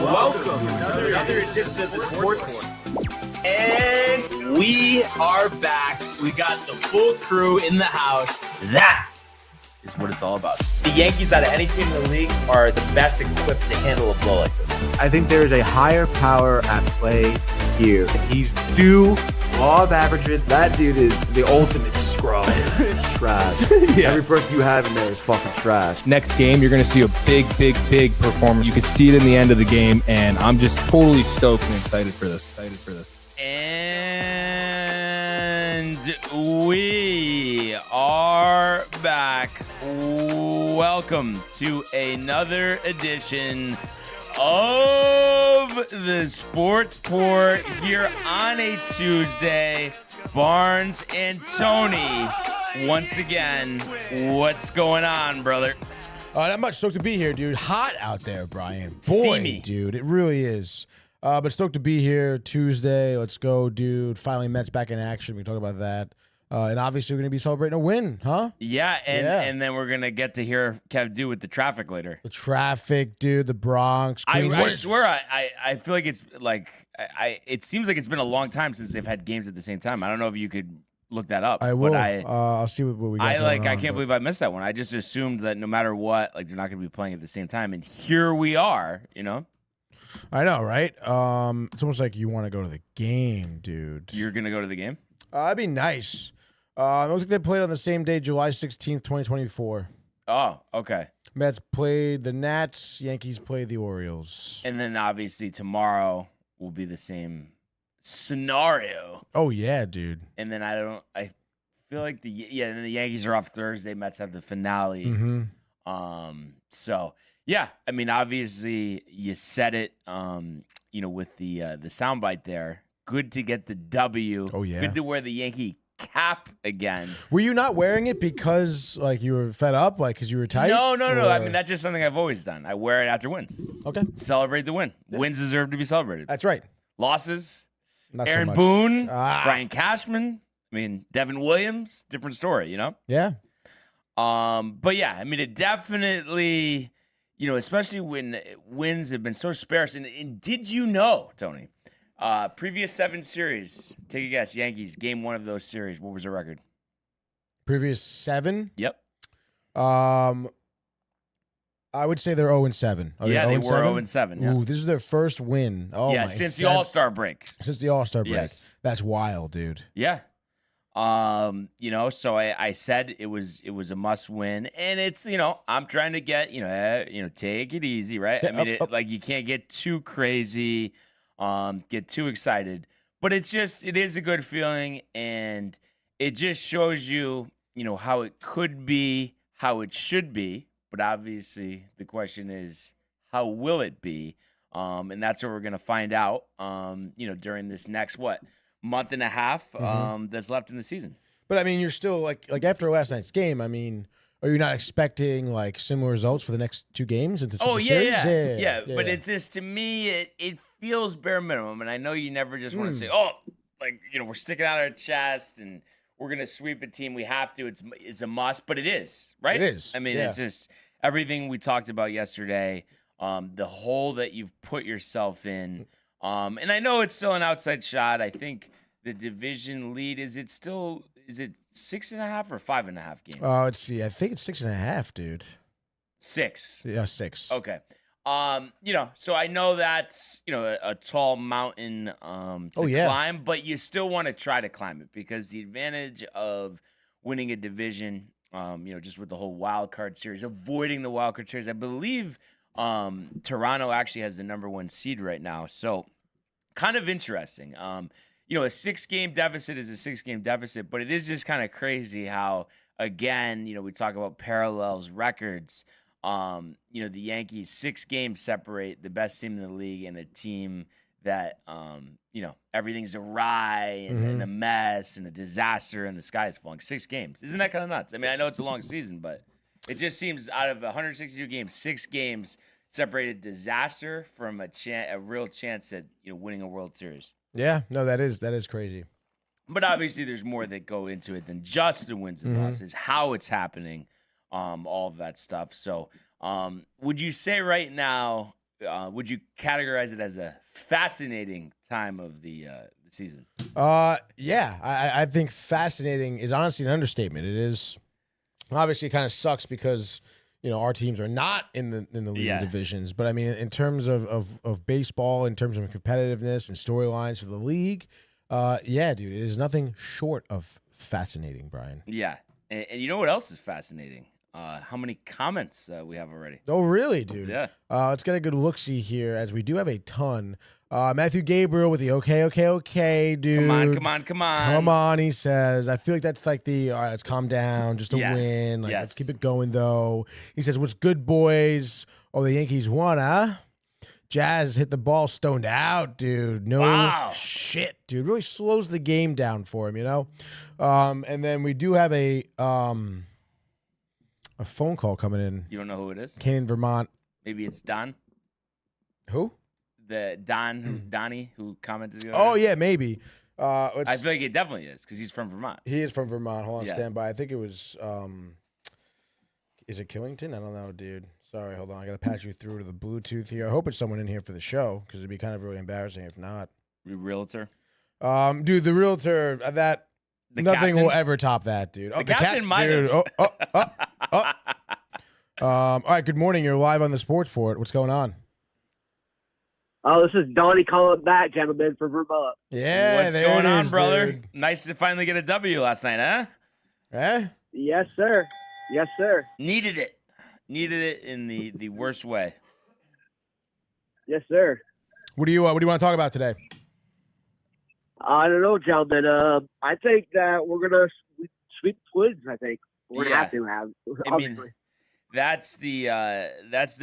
Welcome to another edition of the Sportsport. And we are back. We got the full crew in the house. That is what it's all about. The Yankees, out of any team in the league, are the best equipped to handle a blow like this. I think there is a higher power at play here. He's due law of averages. That dude is the ultimate scrub. It's trash. Yeah. Every person you have in there is fucking trash. Next game, you're going to see a big performance. You can see it in the end of the game, and I'm just totally stoked and excited for this. And we are back. Welcome to another edition of the Sportsport here on a Tuesday. Barnes and Tony, once again, what's going on, brother? Not much. Stoked to be here, dude. Hot out there, Brian. Boy, Steamy. dude, it really is. But stoked to be here Tuesday. Let's go, dude. Finally, Mets back in action. We can talk about that. And obviously, we're going to be celebrating a win, huh? Yeah, and then we're going to get to hear Kev do with the traffic later. The traffic, dude, the Bronx. I swear, I feel like it's like, it seems like it's been a long time since they've had games at the same time. I don't know if you could look that up. I will. But I'll see what we got I can't believe I missed that one. I just assumed that no matter what, like, they're not going to be playing at the same time. And here we are, you know? I know, right? It's almost like you want to go to the game, dude. You're going to go to the game? That'd be nice. It looks like they played on the same day, July 16th, 2024. Oh, okay. Mets played the Nats. Yankees played the Orioles. And then obviously tomorrow will be the same scenario. Oh, yeah, dude. And then I feel like and then the Yankees are off Thursday. Mets have the finale. Mm-hmm. So yeah, I mean, obviously you said it, with the soundbite there. Good to get the W. Oh, yeah. Good to wear the Yankee cap again. Were you not wearing it because, like, you were fed up, like, because you were tight? No. I mean, that's just something I've always done. I wear it after wins. Okay. Celebrate the win. Yeah. Wins deserve to be celebrated. That's right. Losses, not Aaron so much. Boone, Brian Cashman, I mean, Devin Williams, different story, you know? Yeah. But yeah, I mean, it definitely, especially when wins have been so sparse. And did you know, Tony, previous 7 series, take a guess, Yankees, game 1 of those series, what was their record? Previous 7? Yep. I would say they're 0-7. Yeah, they were 0-7. Yeah. Ooh, this is their first win. Oh, yeah, my since the All-Star break. Since the All-Star break. Yes. That's wild, dude. Yeah. So I said it was a must win, and it's, I'm trying to get, take it easy, right? Yeah, I mean, like, you can't get too crazy, get too excited, but it is a good feeling, and it just shows you, how it could be, how it should be, but obviously the question is, how will it be? And that's what we're going to find out, during this next, month and a half that's left in the season. But I mean, you're still like after last night's game, I mean, are you not expecting like similar results for the next 2 games into the series? Yeah. But it's just, to me, it feels bare minimum. And I know you never just want to say, we're sticking out our chest and we're going to sweep a team. We have to. It's a must, but it is, right? It is. I mean, It's just everything we talked about yesterday, the hole that you've put yourself in. And I know it's still an outside shot. I think the division lead, is it 6.5 or 5.5 games? Let's see. I think it's 6.5, dude. 6. Yeah, 6. Okay. So I know that's, a tall mountain to climb, but you still want to try to climb it, because the advantage of winning a division, just with the whole wild card series, avoiding the wild card series, I believe Toronto actually has the number 1 seed right now. So kind of interesting. A 6-game deficit is a 6-game deficit, but it is just kind of crazy how, again, we talk about parallels, records. The Yankees, 6 games separate the best team in the league and a team that, everything's awry and a mess and a disaster and the sky is falling. 6 games. Isn't that kind of nuts? I mean, I know it's a long season, but it just seems out of 162 games, 6 games separated disaster from a real chance at winning a World Series. Yeah, no, that is crazy. But obviously, there's more that go into it than just the wins and losses, how it's happening, all of that stuff. So, would you say right now, would you categorize it as a fascinating time of the season? Yeah, I think fascinating is honestly an understatement. It is. Obviously, it kind of sucks because our teams are not in the league divisions. But I mean, in terms of baseball, in terms of competitiveness and storylines for the league, yeah, dude, it is nothing short of fascinating, Brian. Yeah, and you know what else is fascinating? How many comments we have already? Oh, really, dude? Yeah. Let's get a good look-see here, as we do have a ton. Matthew Gabriel with the okay, dude. Come on. Come on, he says. I feel like that's like the, all right, let's calm down, just a win. Like, let's keep it going, though. He says, what's good, boys? Oh, the Yankees won, huh? Jazz hit the ball stoned out, dude. No shit, dude. Really slows the game down for him, And then we do have a phone call coming in. You don't know who it is? Canyon, Vermont. Maybe it's Don. Who? Donnie, who commented. Oh, yeah, maybe. I feel like it definitely is because he's from Vermont. He is from Vermont. Hold on, stand by. I think it was, is it Killington? I don't know, dude. Sorry, hold on. I got to patch you through to the Bluetooth here. I hope it's someone in here for the show because it'd be kind of really embarrassing if not. Realtor? Dude, the realtor, nothing captain? will ever top that, dude. The captain might have. All right, good morning. You're live on the Sportsport. What's going on? Oh, this is Donnie calling back, gentlemen, from Vermont. Yeah, what's going on, brother? Dude. Nice to finally get a W last night, huh? Eh? Yes, sir. Yes, sir. Needed it in the worst way. Yes, sir. What do you want to talk about today? I don't know, gentlemen. I think that we're gonna sweep Twins. I think we're gonna have to have. I mean, that's the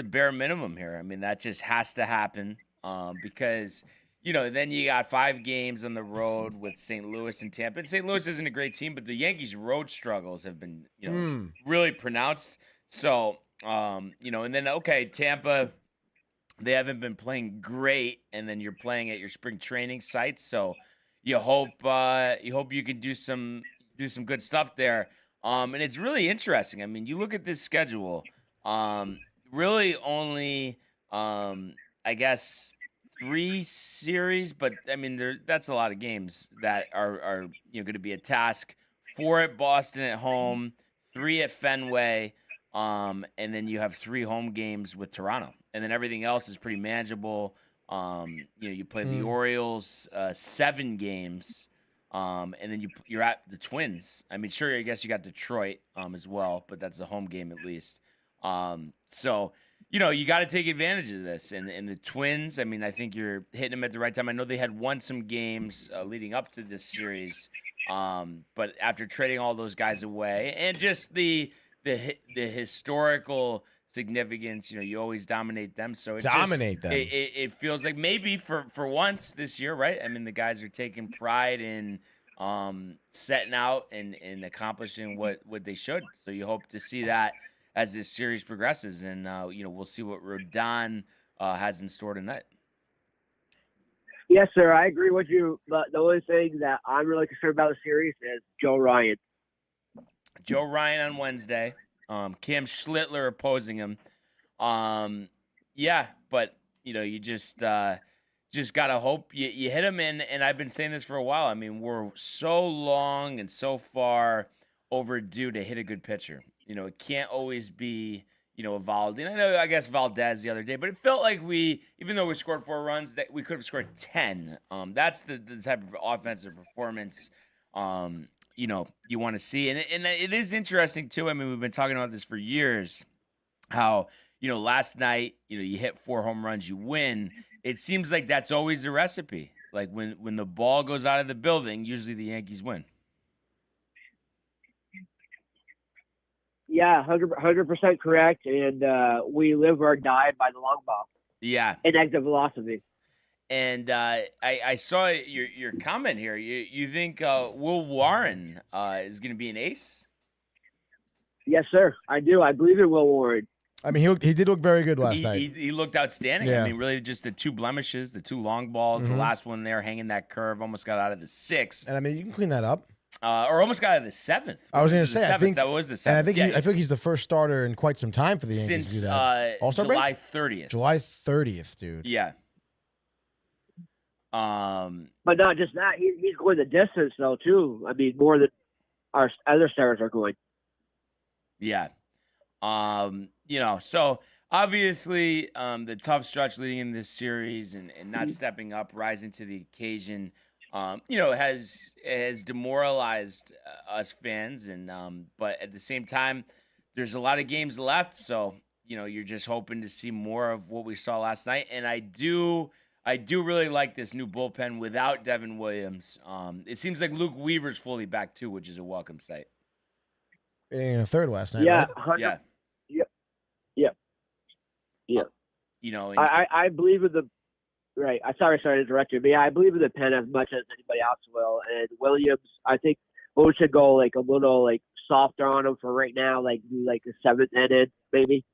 bare minimum here. I mean, that just has to happen because then you got 5 games on the road with St. Louis and Tampa. And St. Louis isn't a great team, but the Yankees' road struggles have been really pronounced. So and then Tampa, they haven't been playing great, and then you're playing at your spring training sites. So you hope you can do some good stuff there. And it's really interesting. I mean, you look at this schedule, really only, I guess 3 series, but I mean, that's a lot of games that are going to be a task. 4 at Boston at home, 3 at Fenway, and then you have 3 home games with Toronto, and then everything else is pretty manageable. You play the Orioles 7 games. And then you're at the Twins. I mean, sure, I guess you got Detroit as well, but that's a home game at least. So you got to take advantage of this. And the Twins, I mean, I think you're hitting them at the right time. I know they had won some games leading up to this series, but after trading all those guys away and just the historical significance, you always dominate them. So it feels like maybe for once this year, right? I mean, the guys are taking pride in setting out and accomplishing what they should. So you hope to see that as this series progresses, and we'll see what Rodon has in store tonight. Yes, sir. I agree with you. But the only thing that I'm really concerned about the series is Joe Ryan. Joe Ryan on Wednesday. Cam Schlittler opposing him. But you just gotta hope you hit him in. And I've been saying this for a while. I mean, we're so long and so far overdue to hit a good pitcher. It can't always be a Valdez. I guess Valdez the other day, but it felt like even though we scored 4 runs, that we could have scored 10. That's the type of offensive performance you want to see. And it is interesting, too. I mean, we've been talking about this for years, how, last night, you hit 4 home runs, you win. It seems like that's always the recipe. Like, when the ball goes out of the building, usually the Yankees win. Yeah, 100% correct. And we live or die by the long ball. Yeah. And exit velocity. And I saw your comment here. You think Will Warren is going to be an ace? Yes, sir. I do. I believe in Will Warren. I mean, he did look very good last night. He looked outstanding. Yeah. I mean, really just the 2 blemishes, the 2 long balls, the last one there hanging that curve, almost got out of the 6th. And I mean, you can clean that up. or almost got out of the 7th. I was going to say, I think that was the 7th. And I think I feel like he's the first starter in quite some time for the Yankees since to do that. All-Star July break? 30th. July 30th, dude. Yeah. But not just that, he's going the distance though too. I mean, more than our other stars are going. Yeah. So obviously the tough stretch leading in this series and not stepping up, rising to the occasion, has demoralized us fans. And but at the same time, there's a lot of games left. So, you're just hoping to see more of what we saw last night. And I do really like this new bullpen without Devin Williams. It seems like Luke Weaver's fully back too, which is a welcome sight. In a third last night. Yeah. Right? Yeah. I believe in the right. Sorry to interrupt you, but yeah, I believe in the pen as much as anybody else will. And Williams, I think we should go like a little like softer on him for right now, like do like the 7th inning maybe.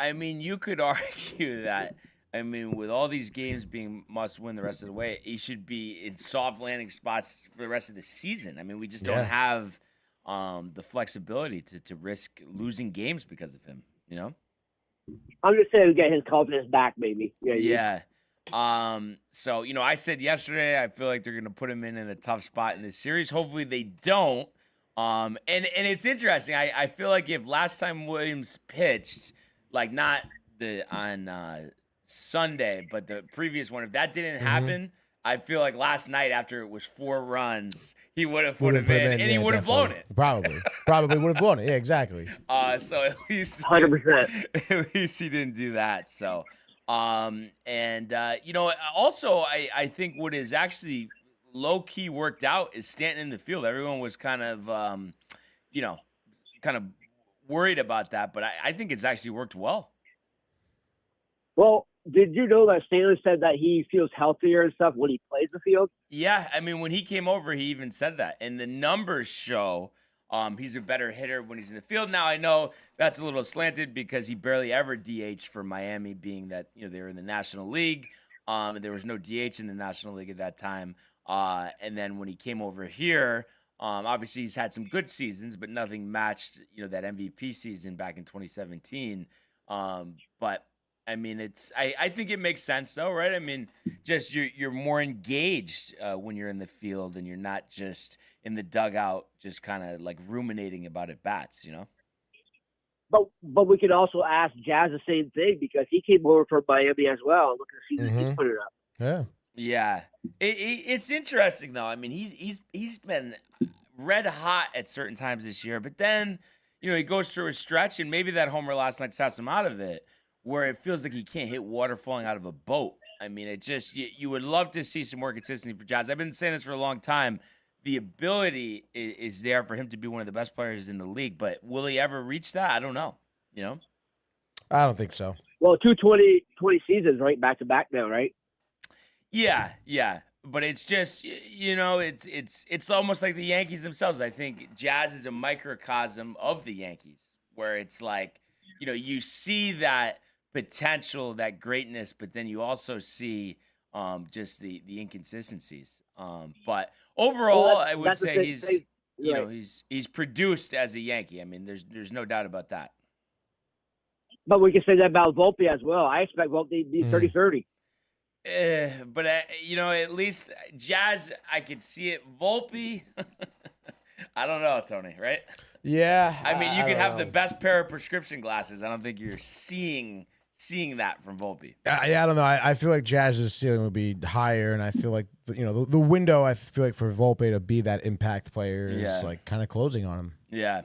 I mean, you could argue that. I mean, with all these games being must win the rest of the way, he should be in soft landing spots for the rest of the season. I mean, we just don't have the flexibility to risk losing games because of him, I'm just saying to get his confidence back, maybe. Yeah. So, I said yesterday, I feel like they're going to put him in a tough spot in this series. Hopefully they don't. And it's interesting. I feel like if last time Williams pitched, like not on Sunday, but the previous one, if that didn't happen, I feel like last night after it was 4 runs, he would have put him in, and he would have blown it. Probably would have blown it. Yeah, exactly. So at least 100%. At least he didn't do that. So, also I think what is actually low key worked out is Stanton in the field. Everyone was kind of worried about that, but I think it's actually worked well. Well, did you know that Stanley said that he feels healthier and stuff when he plays the field? Yeah, I mean, when he came over, he even said that. And the numbers show he's a better hitter when he's in the field. Now, I know that's a little slanted because he barely ever DH for Miami, being that, they were in the National League. There was no DH in the National League at that time. And then when he came over here, obviously he's had some good seasons, but nothing matched, that MVP season back in 2017. But I mean, I think it makes sense though, right? I mean, just you're more engaged when you're in the field and you're not just in the dugout, just kind of like ruminating about at bats, But we could also ask Jazz the same thing because he came over from Miami as well. Look at the season he's put it up. Yeah. Yeah. It's interesting though. I mean, he's been red hot at certain times this year, but then he goes through a stretch, and maybe that homer last night taps him out of it, where it feels like he can't hit water falling out of a boat. I mean, it just, you would love to see some more consistency for Jazz. I've been saying this for a long time. The ability is there for him to be one of the best players in the league, but will he ever reach that? I don't know. I don't think so. Well, 20 seasons, right? Back to back now, right? Yeah. But it's just, it's almost like the Yankees themselves. I think Jazz is a microcosm of the Yankees, where it's like, you see that potential, that greatness, but then you also see just the inconsistencies. But overall, I would say he's produced as a Yankee. I mean, there's no doubt about that. But we can say that about Volpe as well. I expect Volpe to be 30-30. But at least Jazz, I could see it. Volpe, I don't know, Tony, right? Yeah. I mean, you could have the best pair of prescription glasses. I don't think you're seeing that from Volpe. I don't know. I feel like Jazz's ceiling would be higher, and I feel like the window, I feel like for Volpe to be that impact player is like kind of closing on him. Yeah.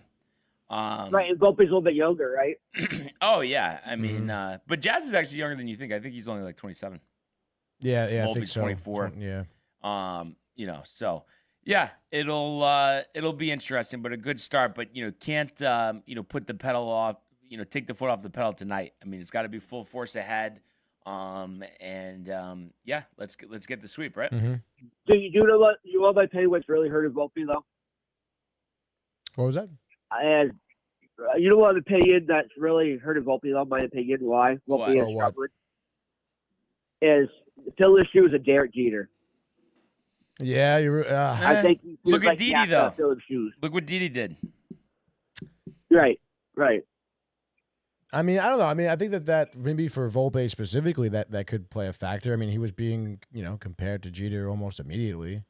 Right, and Volpe's a little bit younger, right? Oh yeah. I mean, but Jazz is actually younger than you think. I think he's only like 27. Yeah, Volpe's I think so. 24. Yeah. So yeah, it'll be interesting, but a good start. But can't put the pedal off. Take the foot off the pedal tonight. I mean, it's got to be full force ahead. Yeah, let's get the sweep, right? Mm-hmm. Do you know what my opinion what's really hurting Volpe though? What was that? And you know what opinion that's really hurting Volpe though? My opinion, why Volpe is struggling is fill his shoes of Derek Jeter. Yeah, you're. I think look at Didi though. Shoes. Look what Didi did. Right. I mean, I don't know. I mean, I think that maybe for Volpe specifically, that could play a factor. I mean, he was being, compared to Jeter almost immediately.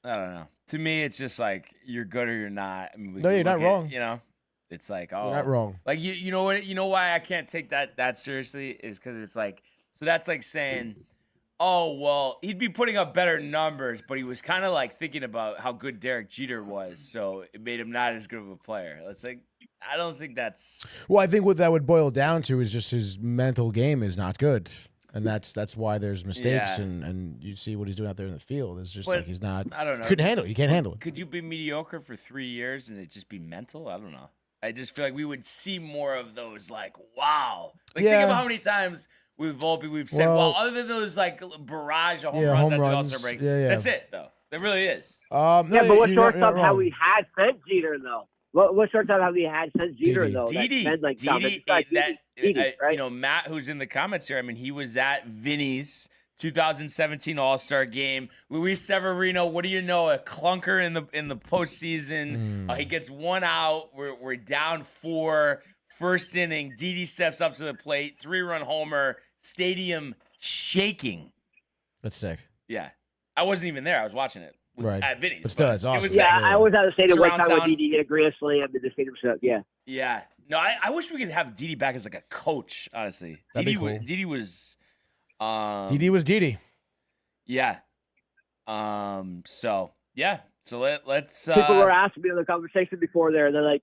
I don't know. To me, it's just like you're good or you're not. I mean, no, you're not wrong. It's like, you're not wrong. Like you know what? You know why I can't take that seriously is because it's like, so that's like saying, oh well, he'd be putting up better numbers, but he was kind of like thinking about how good Derek Jeter was, so it made him not as good of a player. It's like, I don't think that's. Well, I think what that would boil down to is just his mental game is not good, and that's why there's mistakes, and you see what he's doing out there in the field. It's just like he's not. I don't know. Couldn't handle it. You can't handle it. Could you be mediocre for 3 years and it just be mental? I don't know. I just feel like we would see more of those. Like, wow. Like, think about how many times with Volpe we've said, well, other than those like barrage of home runs at the All-Star break, that's it though. There really is. But what shortstop have we had since Jeter though? What shortstop have we had since Jeter though? Didi, right? Matt, who's in the comments here. I mean, he was at Vinny's 2017 All-Star game. Luis Severino, what do you know? A clunker in the postseason. He gets one out. We're down 4. First inning, Didi steps up to the plate. 3-run homer. Stadium shaking. That's sick. Yeah, I wasn't even there. I was watching it. At Vinny's. But still, it's awesome. I was at the stadium one time when Didi hit a grand slam in the stadium set. Yeah. Yeah. No, I wish we could have Didi back as like a coach, honestly. That'd be cool. Didi was Didi was Didi. Yeah. So let's people were asking me in the conversation before there. They're like,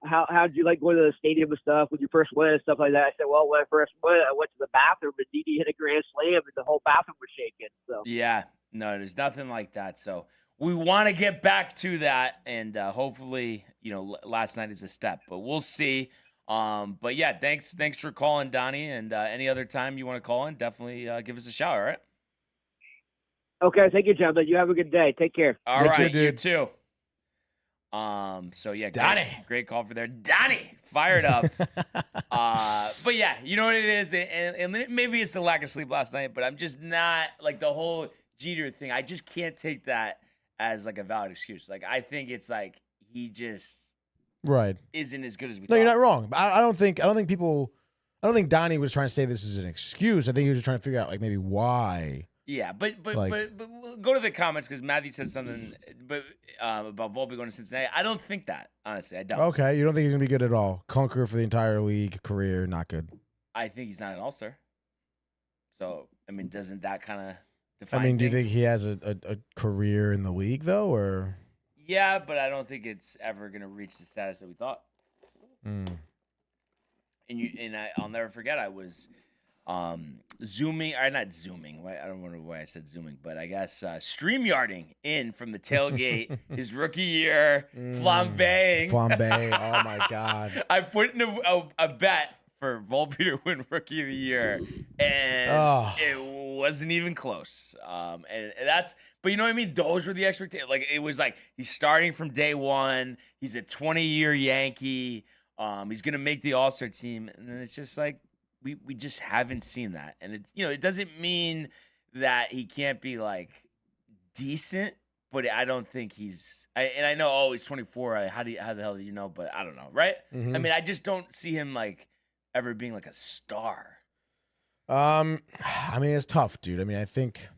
how did you like going to the stadium and stuff when you first went and stuff like that? I said, well, when I first went, I went to the bathroom and Didi hit a grand slam and the whole bathroom was shaking. So yeah. No, there's nothing like that. So we want to get back to that, and hopefully, last night is a step, but we'll see. But yeah, thanks for calling, Donnie, and any other time you want to call in, definitely give us a shout. All right. Okay, thank you, gentlemen. You have a good day. Take care. All right, you too. So yeah, Donnie, great call for there, Donnie, fired up. But yeah, you know what it is, and maybe it's the lack of sleep last night, but I'm just not like the whole Jeter thing. I just can't take that as like a valid excuse. Like, I think it's like he just isn't as good as we thought. No, you're not wrong. I don't think Donnie was trying to say this is an excuse. I think he was just trying to figure out like maybe why. Yeah, but go to the comments because Matthew said something about Volpe going to Cincinnati. I don't think that, honestly. I don't. Okay, you don't think he's gonna be good at all? Conquer for the entire league career, not good. I think he's not an all-star. So I mean, doesn't that kind of? Do you think he has a career in the league though, or? Yeah, but I don't think it's ever going to reach the status that we thought. I'll never forget. I was zooming, or not zooming. I don't know why I said zooming, but I guess StreamYarding in from the tailgate his rookie year, flambeing. Oh my God! I put in a bet for Volpe to win Rookie of the Year, and it wasn't even close. And that's, but you know what I mean? Those were the expectations. Like, it was like, he's starting from day one. He's a 20-year Yankee. He's going to make the All-Star team. And then it's just like, we just haven't seen that. And it doesn't mean that he can't be like decent, but I don't think he's, and I know, he's 24. How the hell do you know? But I don't know. Right. I mean, I just don't see him like ever being like a star. I mean, it's tough, dude. I mean, I think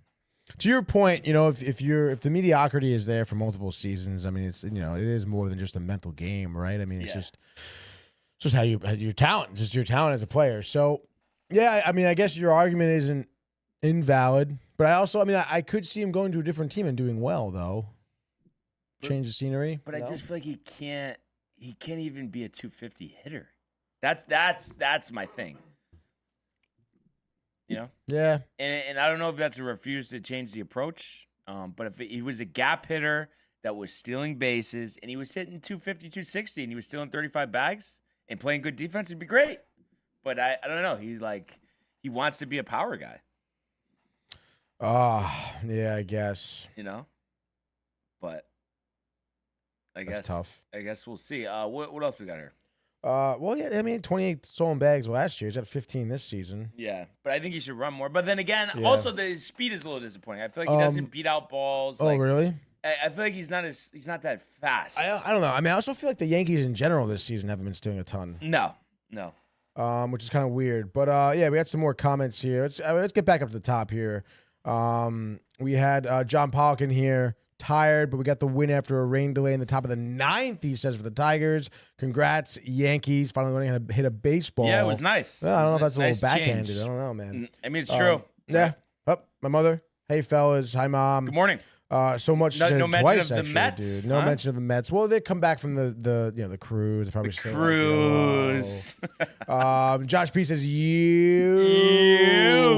to your point, if the mediocrity is there for multiple seasons, I mean, it's, it is more than just a mental game, right? I mean, it's just how your talent, just your talent as a player. So yeah, I mean, I guess your argument isn't invalid, but I could see him going to a different team and doing well though. Change the scenery. But I just feel like he can't even be a 250 hitter. That's my thing. Yeah. And I don't know if that's a refuse to change the approach. But if he was a gap hitter that was stealing bases and he was hitting 250, 260 and he was stealing 35 bags and playing good defense, it'd be great. But I don't know. He wants to be a power guy. Yeah, I guess. But I guess that's tough. I guess we'll see. What else we got here? Well, yeah, I mean, 28 stolen bags last year. He's at 15 this season. Yeah, but I think he should run more. But then again, also the speed is a little disappointing. I feel like he doesn't beat out balls. Oh, really? I feel like he's not that fast. I don't know. I mean, I also feel like the Yankees in general this season haven't been stealing a ton. No. Which is kind of weird. But yeah, we got some more comments here. Let's get back up to the top here. We had John Pollock in here. Tired, but we got the win after a rain delay in the top of the 9th, he says, for the Tigers. Congrats, Yankees. Finally learning to hit a baseball. Yeah, it was nice. I don't know if that's nice a little backhanded. change. I don't know, man. I mean, it's true. Yeah. Oh, my mother. Hey, fellas. Hi, Mom. Good morning. So much no mention twice, of the actually, Mets, dude. No mention of the Mets. Well, they come back from the cruise. They probably The still cruise. Josh P says,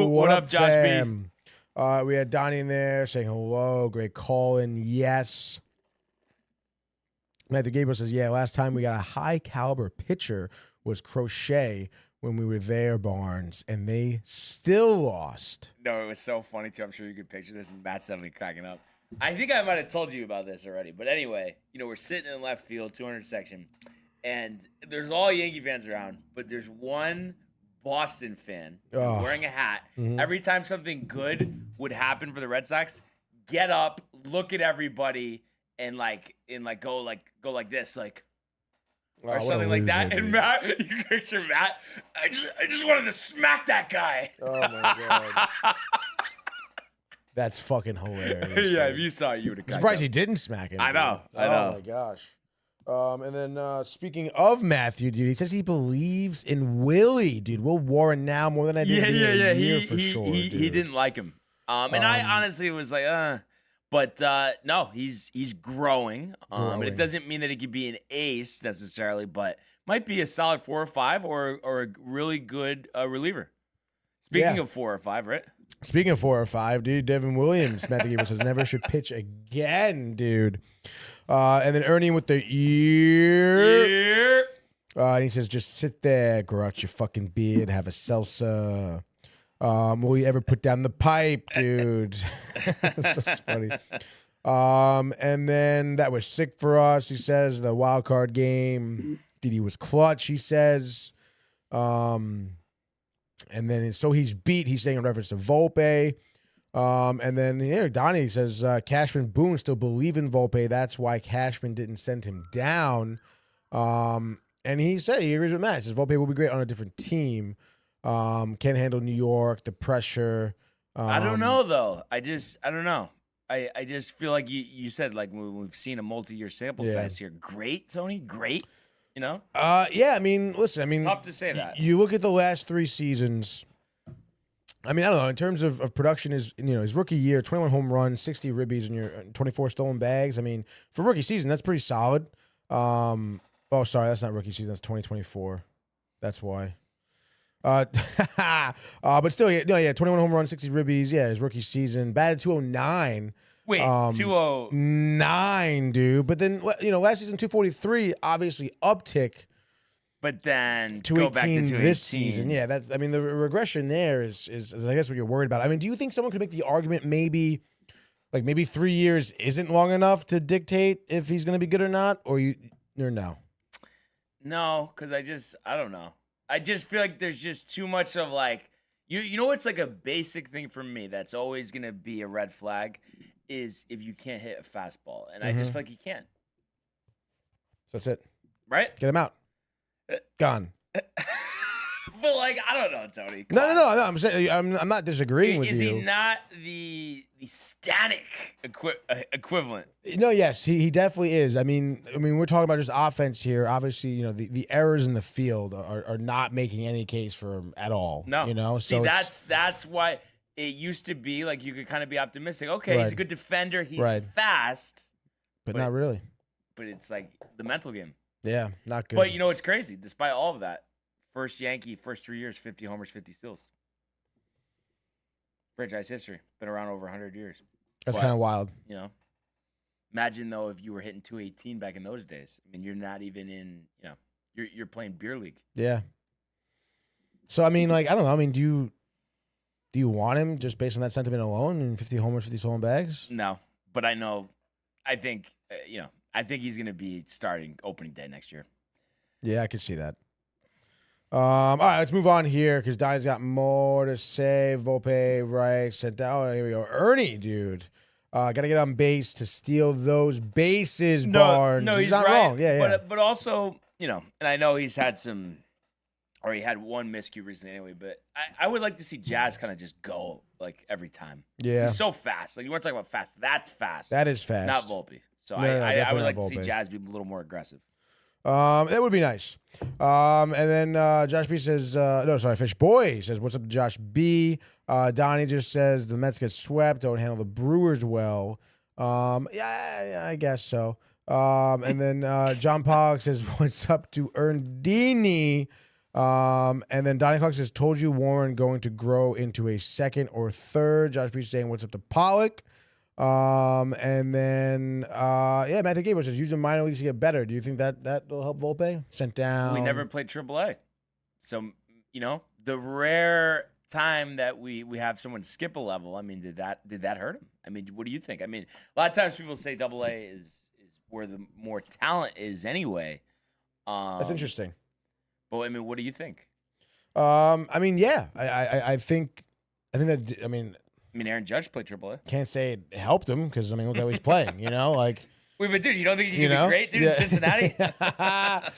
What up, Josh fam? B? We had Donnie in there saying hello. Great call in. Yes. Matthew Gabriel says, yeah, last time we got a high caliber pitcher was Crochet when we were there, Barnes, and they still lost. No, it was so funny, too. I'm sure you could picture this, and Matt's definitely cracking up. I think I might have told you about this already. But anyway, we're sitting in left field, 200 section, and there's all Yankee fans around, but there's one Boston fan wearing a hat. Mm-hmm. Every time something good would happen for the Red Sox, get up, look at everybody, and go like this, or something like that. Dude. And Matt, you can picture Matt. I just wanted to smack that guy. Oh my god, that's fucking hilarious. Yeah, dude. if you saw it, you would have. I'm surprised he didn't smack him. I know. Oh my gosh. And then speaking of Matthew, dude, he says he believes in Willie, dude. Will Warren now more than I did in a year for sure. He didn't like him. And I honestly was like, but no, he's growing. And it doesn't mean that he could be an ace necessarily, but might be a solid 4 or 5 or a really good reliever. Speaking of 4 or 5, right? Speaking of 4 or 5, dude, Devin Williams, Matthew Gabriel says never should pitch again, dude. And then Ernie with the ear. He says, just sit there, grow out your fucking beard, have a salsa. Will you ever put down the pipe, dude? That's so funny. And then that was sick for us. He says the wild card game. Didi was clutch, he says. And then so he's beat. He's saying in reference to Volpe. And then here, Donnie says Cashman Boone still believe in Volpe. That's why Cashman didn't send him down. And he said he agrees with Matt. He says Volpe will be great on a different team. Can't handle New York, the pressure. I don't know though. I don't know. I just feel like you said like we've seen a multi-year sample size here. Great, Tony. Great. Yeah. I mean, listen. Tough to say that. You look at the last 3 seasons. I mean, I don't know. In terms of production, his rookie year, 21 home runs, 60 ribbies, and your 24 stolen bags. I mean, for rookie season, that's pretty solid. Sorry, that's not rookie season. That's 2024. That's why. But still, 21 home runs, 60 ribbies. Yeah, his rookie season, batted 209. Wait, 209, dude. But then, last season 243, obviously uptick. But then 218 this season. Yeah, the regression there is I guess what you're worried about. I mean, do you think someone could make the argument maybe 3 years isn't long enough to dictate if he's going to be good or not, or no? No, because I don't know. I just feel like there's just too much of you know what's like a basic thing for me that's always going to be a red flag is if you can't hit a fastball. And I just feel like you can't. So that's it. Right? Get him out. Gone. But I don't know, Tony. No. I'm saying I'm not disagreeing with you. Is he not the static equivalent? No, yes, he definitely is. I mean, we're talking about just offense here. Obviously, the errors in the field are not making any case for him at all. No, so that's why it used to be you could kind of be optimistic. Okay, he's a good defender. He's fast, but not really. But it's the mental game. Yeah, not good. But it's crazy. Despite all of that, first Yankee, first 3 years, 50 homers, 50 steals. Franchise history. Been around over 100 years. That's kind of wild. Imagine, though, if you were hitting 218 back in those days. I mean, you're not even in, you're playing beer league. Yeah. So, I mean, I don't know. I mean, do you want him just based on that sentiment alone and 50 homers, 50 stolen bags? No. But I think he's going to be starting opening day next year. Yeah, I could see that. All right, let's move on here because Donnie's got more to say. Volpe, right, sent out. Oh, here we go. Ernie, dude. Got to get on base to steal those bases, Barnes. No, he's not right. wrong. Yeah. But also, and I know he's had he had one miscue recently anyway, but I would like to see Jazz kind of just go, like, every time. Yeah. He's so fast. Like, you want to talk about fast. That's fast. That is fast. Not Volpe. So No, I would like to Volpe. see Jazz be a little more aggressive. That would be nice. And then Josh B says, Fish Boy says, what's up to Josh B? Donnie just says the Mets get swept, don't handle the Brewers well. Yeah, I guess so. And then John Pollock says, what's up to Erndini? And then Donnie Clark says, told you Warren going to grow into a second or third. Josh B saying, what's up to Pollock? And then Matthew Gabriel says using minor leagues to get better. Do you think that will help Volpe? Sent down. We never played AAA, so the rare time that we have someone skip a level. I mean, did that hurt him? I mean, what do you think? I mean, a lot of times people say AA is where the more talent is anyway. That's interesting. But I mean, what do you think? I mean, yeah, I think that. I mean, Aaron Judge played AAA. Can't say it helped him because look how he's playing. Like. Wait, but dude, you don't think he can be great, dude, in Cincinnati? But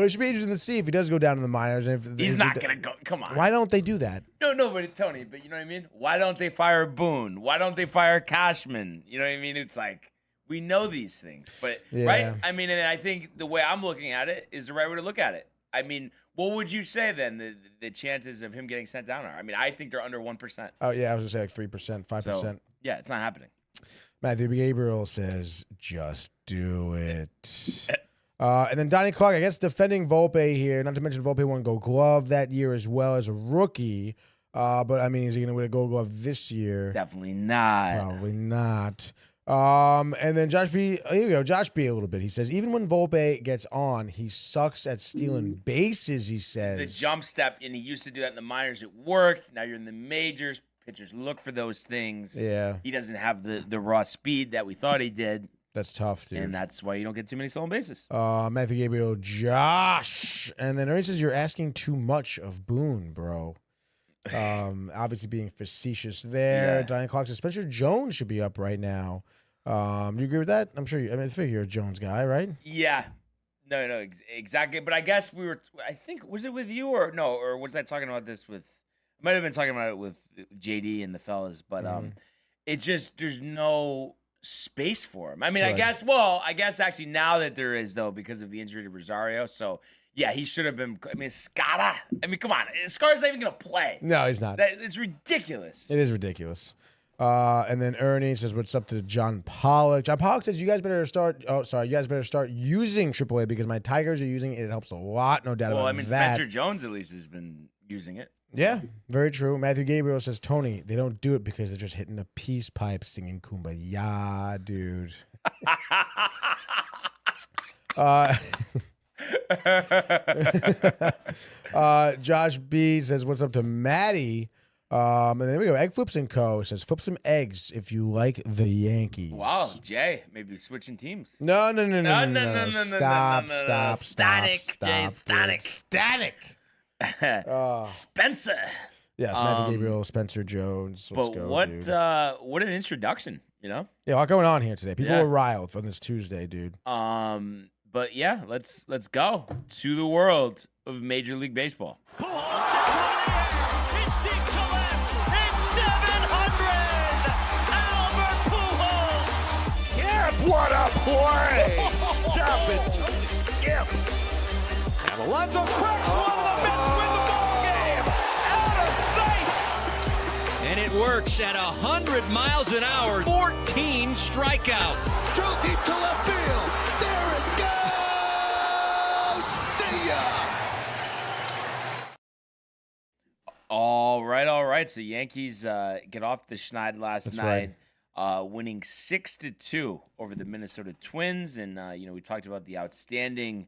it should be interesting to see if he does go down in the minors. And if he's not gonna go. Come on. Why don't they do that? No, but Tony, but you know what I mean? Why don't they fire Boone? Why don't they fire Cashman? You know what I mean? It's like we know these things, but right? I mean, and I think the way I'm looking at it is the right way to look at it. I mean, what would you say then the chances of him getting sent down are? I mean, I think they're under 1%. Oh yeah, I was gonna say like 3%, 5%. So, yeah, it's not happening. Matthew Gabriel says, just do it. And then Donnie Clark, I guess, defending Volpe here. Not to mention Volpe won Gold Glove that year as well as a rookie. But, I mean, is he going to win a Gold Glove this year? Definitely not. Probably not. And then Josh B, here we go, Josh B a little bit. He says, even when Volpe gets on, he sucks at stealing bases, he says. The jump step, and he used to do that in the minors. It worked. Now you're in the majors. Pitchers look for those things. Yeah. He doesn't have the raw speed that we thought he did. That's tough, dude. And that's why you don't get too many stolen bases. Matthew Gabriel, Josh. And then Ernie says, you're asking too much of Boone, bro. Obviously being facetious there. Yeah. Donnie Clark says, Spencer Jones should be up right now. Do you agree with that? I'm sure I figure you're a Jones guy, right? Yeah. No, exactly. But I guess I think, was it with you or no? Or was I talking about this with, I might have been talking about it with JD and the fellas, but it just, there's no space for him. I mean, right. I guess actually now that there is, though, because of the injury to Rosario. So, yeah, he should have been, Scott. Come on. Scar's not even going to play. No, he's not. It's ridiculous. It is ridiculous. And then Ernie says, what's up to John Pollock? John Pollock says, you guys better start using AAA because my Tigers are using it. It helps a lot, no doubt about that. Well, I mean, Spencer Jones at least has been using it. Yeah, very true. Matthew Gabriel says, Tony, they don't do it because they're just hitting the peace pipe singing Kumbaya, dude. Josh B says, what's up to Maddie? And there we go. Egg Flips & Co. says, flip some eggs if you like the Yankees. Wow, Jay, maybe switching teams. No. Stop. Static. Spencer. Yes, Matthew Gabriel, Spencer Jones. Let's go, what an introduction, Yeah, a lot going on here today. People are riled on this Tuesday, dude. But yeah, let's go to the world of Major League Baseball. What a play! Stop it! Yep. And Alonso cracks one. The Mets win the ball game. Out of sight. And it works at 100 miles an hour. 14 strikeout. Drove deep to left field. There it goes. See ya. All right. So Yankees get off the schneid last night. Right. Winning 6-2 over the Minnesota Twins, and we talked about the outstanding,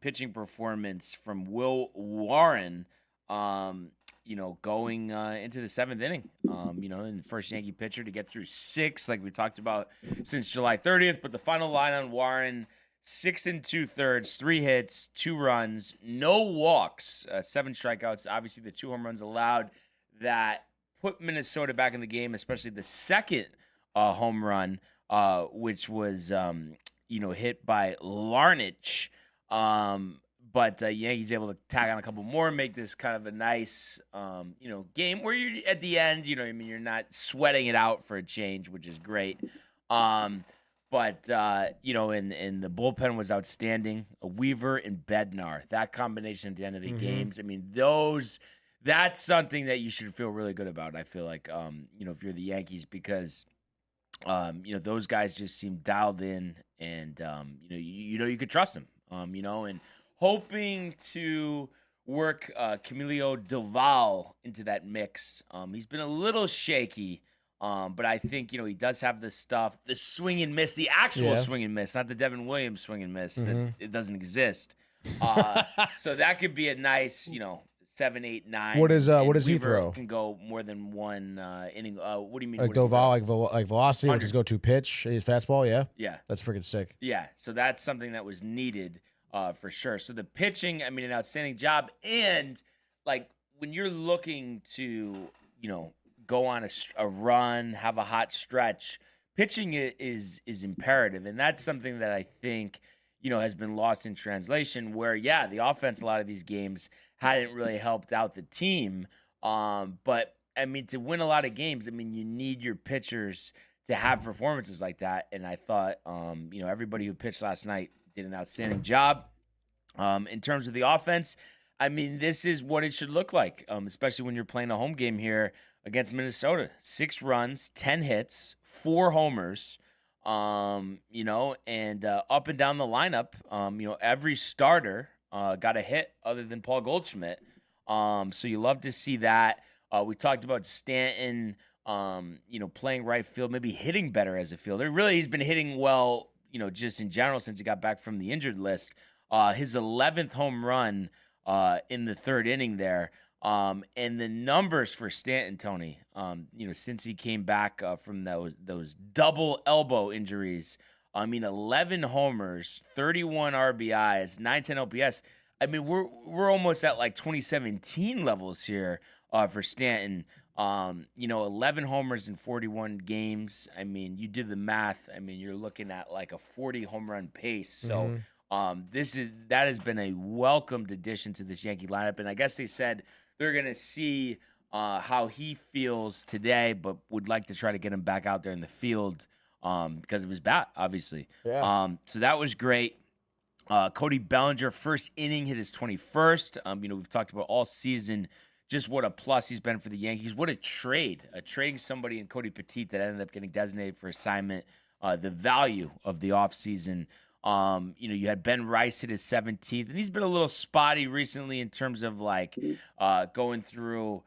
pitching performance from Will Warren, going into the seventh inning. And the first Yankee pitcher to get through 6, like we talked about, since July 30th. But the final line on Warren 6 2/3, 3 hits, 2 runs, no walks, 7 strikeouts. Obviously, the 2 home runs allowed that put Minnesota back in the game, especially the second home run, which was hit by Larnach. But Yankees able to tag on a couple more, make this kind of a nice, game where you're at the end, you're not sweating it out for a change, which is great. But and the bullpen was outstanding. Weaver and Bednar, that combination at the end of the games. I mean, that's something that you should feel really good about. I feel like, if you're the Yankees, because, those guys just seem dialed in, and you could trust them. And hoping to work Camilo Doval into that mix. He's been a little shaky. But I think, he does have the stuff, the swing and miss, the actual swing and miss, not the Devin Williams swing and miss. That it doesn't exist. So that could be a nice, 7, 8, 9. What does he throw? Can go more than one inning. What do you mean? Like Doval, like velocity, which is go-to pitch, his fastball, yeah? Yeah. That's freaking sick. Yeah, so that's something that was needed for sure. So the pitching, an outstanding job. And, when you're looking to, go on a run, have a hot stretch, pitching is imperative. And that's something that I think, has been lost in translation where, the offense, a lot of these games hadn't really helped out the team. But, to win a lot of games, you need your pitchers to have performances like that. And I thought, everybody who pitched last night did an outstanding job. In terms of the offense, this is what it should look like, especially when you're playing a home game here against Minnesota. 6 runs, 10 hits, 4 homers, and up and down the lineup, every starter got a hit other than Paul Goldschmidt. So you love to see that. We talked about Stanton, playing right field, maybe hitting better as a fielder. Really, he's been hitting well, just in general since he got back from the injured list. His 11th home run in the 3rd inning there. And the numbers for Stanton, Tony, since he came back from those double elbow injuries, 11 homers, 31 RBIs, 910 OPS. We're almost at like 2017 levels here for Stanton. 11 homers in 41 games. You did the math. You're looking at like a 40 home run pace. So that has been a welcomed addition to this Yankee lineup. And I guess they said they're going to see how he feels today, but would like to try to get him back out there in the field because of his bat, obviously. Yeah. So that was great. Cody Bellinger, first inning, hit his 21st. We've talked about all season just what a plus he's been for the Yankees. What a trade. Trading somebody in Cody Petit that ended up getting designated for assignment. The value of the offseason. You had Ben Rice hit his 17th, and he's been a little spotty recently in terms of going through,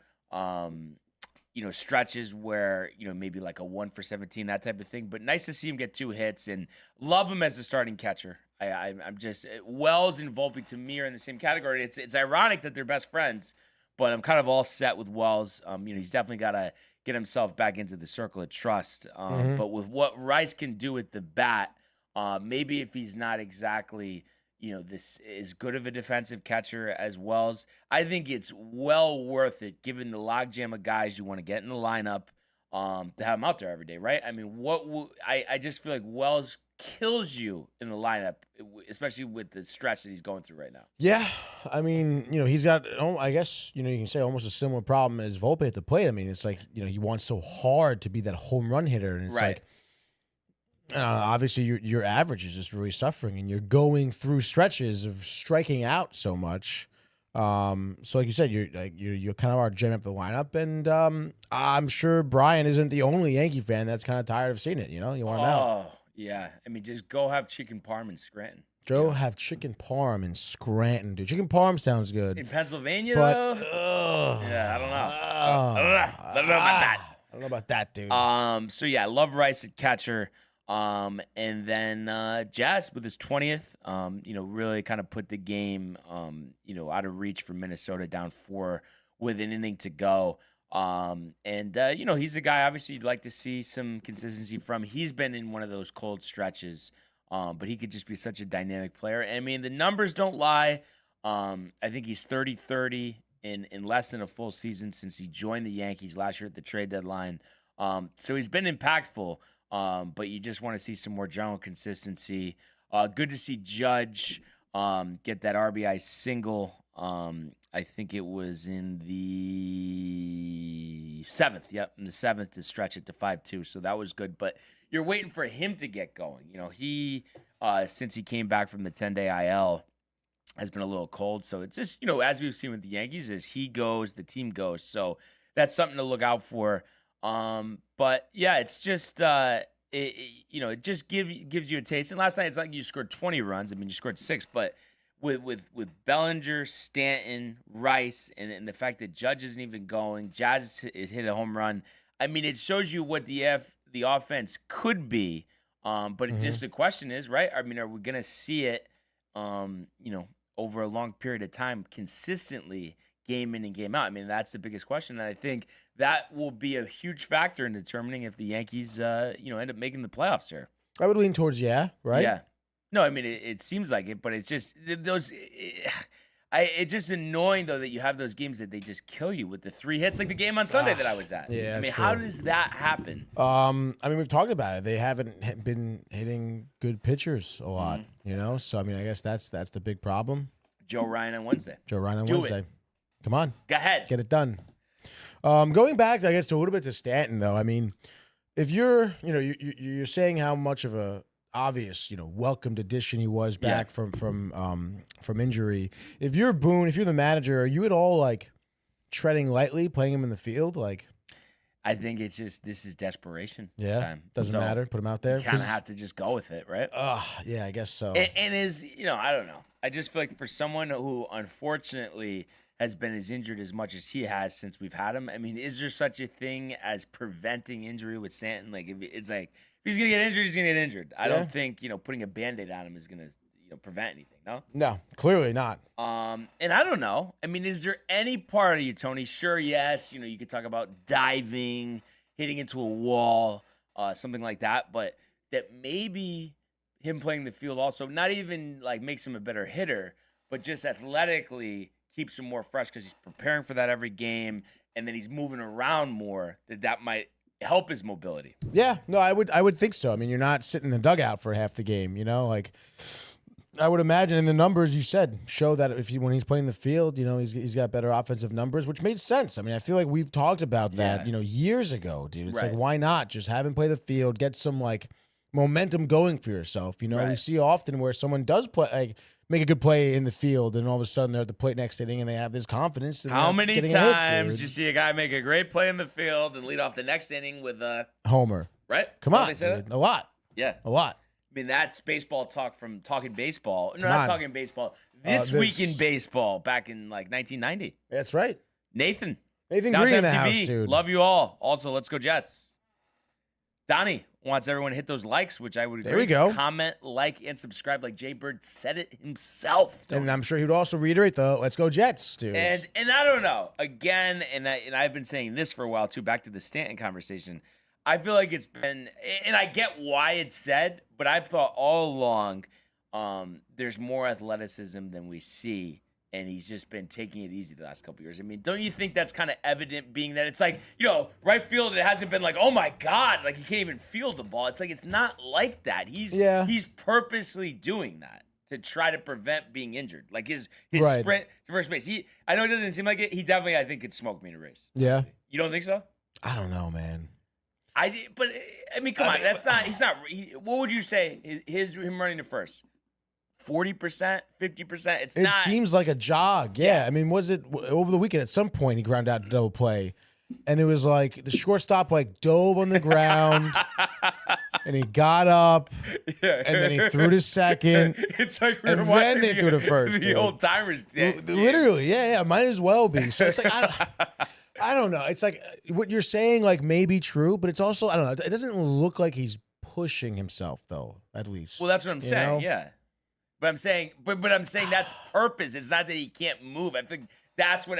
stretches where, maybe like a 1 for 17, that type of thing. But nice to see him get 2 hits and love him as a starting catcher. I'm just, Wells and Volpe to me are in the same category. It's ironic that they're best friends, but I'm kind of all set with Wells. He's definitely got to get himself back into the circle of trust. But with what Rice can do with the bat, maybe if he's not exactly, this is good of a defensive catcher as Wells, I think it's well worth it given the logjam of guys you want to get in the lineup to have him out there every day, right? I just feel like Wells kills you in the lineup, especially with the stretch that he's going through right now. Yeah, he's got, I guess, you can say almost a similar problem as Volpe at the plate. It's like, he wants so hard to be that home run hitter, and it's like, obviously your average is just really suffering, and you're going through stretches of striking out so much. So like you said, you're kind of our gem up the lineup, and I'm sure Brian isn't the only Yankee fan that's kind of tired of seeing it. You want him out. Oh yeah, just go have chicken parm in Scranton. Have chicken parm in Scranton, dude. Chicken parm sounds good in Pennsylvania, though. Yeah, I don't know. I don't know about that. I don't know about that, dude. So yeah, I love Rice at catcher. And then Jazz with his 20th, really kind of put the game, out of reach for Minnesota, down 4 with an inning to go. He's a guy, obviously, you'd like to see some consistency from. He's been in one of those cold stretches but he could just be such a dynamic player. And I mean, the numbers don't lie. I think he's 30-30 in less than a full season since he joined the Yankees last year at the trade deadline. So he's been impactful, but you just want to see some more general consistency. Good to see Judge get that RBI single. I think it was in the 7th. Yep, in the 7th to stretch it to 5-2. So that was good. But you're waiting for him to get going. You know, he since he came back from the 10-day IL has been a little cold. So it's just, you know, as we've seen with the Yankees, as he goes, the team goes. So that's something to look out for. But yeah, it's just it just gives you a taste. And last night it's like you scored 20 runs. I mean, you scored 6, but with Bellinger, Stanton, Rice, and the fact that Judge isn't even going, Jazz hit a home run. I mean, it shows you what the offense could be. But it just the question is, right? I mean, are we gonna see it over a long period of time consistently, game in and game out? I mean, that's the biggest question. And I think that will be a huge factor in determining if the Yankees end up making the playoffs here. I would lean towards right? Yeah. No, I mean, it seems like it, but it's just those. It's just annoying though that you have those games that they just kill you with the 3 hits, like the game on Sunday that I was at. Yeah, I mean, how does that happen? I mean, we've talked about it. They haven't been hitting good pitchers a lot, So I mean, I guess that's the big problem. Joe Ryan on Wednesday. Do it. Come on, go ahead, get it done. Going back, I guess, to a little bit to Stanton though. I mean, if you're saying how much of a obvious, welcomed addition he was back from injury. If you're Boone, if you're the manager, are you at all like treading lightly, playing him in the field? Like, I think it's just this is desperation. Yeah, time. Doesn't matter. Put him out there. You kind of have to just go with it, right? Yeah, I guess so. And is I don't know. I just feel like for someone who unfortunately has been as injured as much as he has since we've had him. I mean, is there such a thing as preventing injury with Stanton? Like, it's like. If he's going to get injured, he's going to get injured. I don't think, putting a Band-Aid on him is going to, prevent anything, no? No, clearly not. And I don't know. I mean, is there any part of you, Tony? Sure, yes. You could talk about diving, hitting into a wall, something like that. But that maybe him playing the field also not even, like, makes him a better hitter, but just athletically keeps him more fresh because he's preparing for that every game, and then he's moving around more, that might help his mobility. Yeah, no, I would think so. I mean, you're not sitting in the dugout for half the game, like I would imagine. In the numbers you said show that when he's playing the field, he's got better offensive numbers, which made sense. I mean, I feel like we've talked about that, years ago, dude. It's like, why not just have him play the field, get some like momentum going for yourself. We see often where someone does play, like, make a good play in the field, and all of a sudden they're at the plate next inning and they have this confidence. How many times you see a guy make a great play in the field and lead off the next inning with a homer? Right? Come on, dude. A lot. Yeah. A lot. I mean, that's baseball talk from Talking Baseball. No, not Talking Baseball. This Week in Baseball back in like 1990. That's right. Nathan Green in the DowntimeTV, house, dude. Love you all. Also, let's go Jets. Donnie wants everyone to hit those likes, which I would agree. There we go. Comment, like, and subscribe. Like Jay Bird said it himself. And I'm sure he would also reiterate the "Let's go Jets," dude. And I don't know. Again, and I've been saying this for a while too. Back to the Stanton conversation. I feel like it's been, and I get why it's said, but I've thought all along there's more athleticism than we see. And he's just been taking it easy the last couple of years. I mean, don't you think that's kind of evident, being that it's like, right field, it hasn't been like, oh my God, like he can't even field the ball. It's like, it's not like that. He's purposely doing that to try to prevent being injured. Like his sprint to first base. I know it doesn't seem like it. He definitely, I think, could smoke me in a race. Yeah. Honestly. You don't think so? I don't know, man. But I mean, come on. That's not, what would you say him running to first? 40%, 50%. It seems like a jog. Yeah. I mean, was it over the weekend? At some point, he ground out double play, and it was like the shortstop dove on the ground, and he got up, and then he threw to second. It's like and then they threw to first. The old timers. Literally, yeah, might as well be. So it's like I don't know. It's like what you're saying, like maybe true, but it's also I don't know. It doesn't look like he's pushing himself though. At least. Well, that's what I'm saying. Yeah. But I'm saying, but I'm saying that's purpose. It's not that he can't move. I think that's what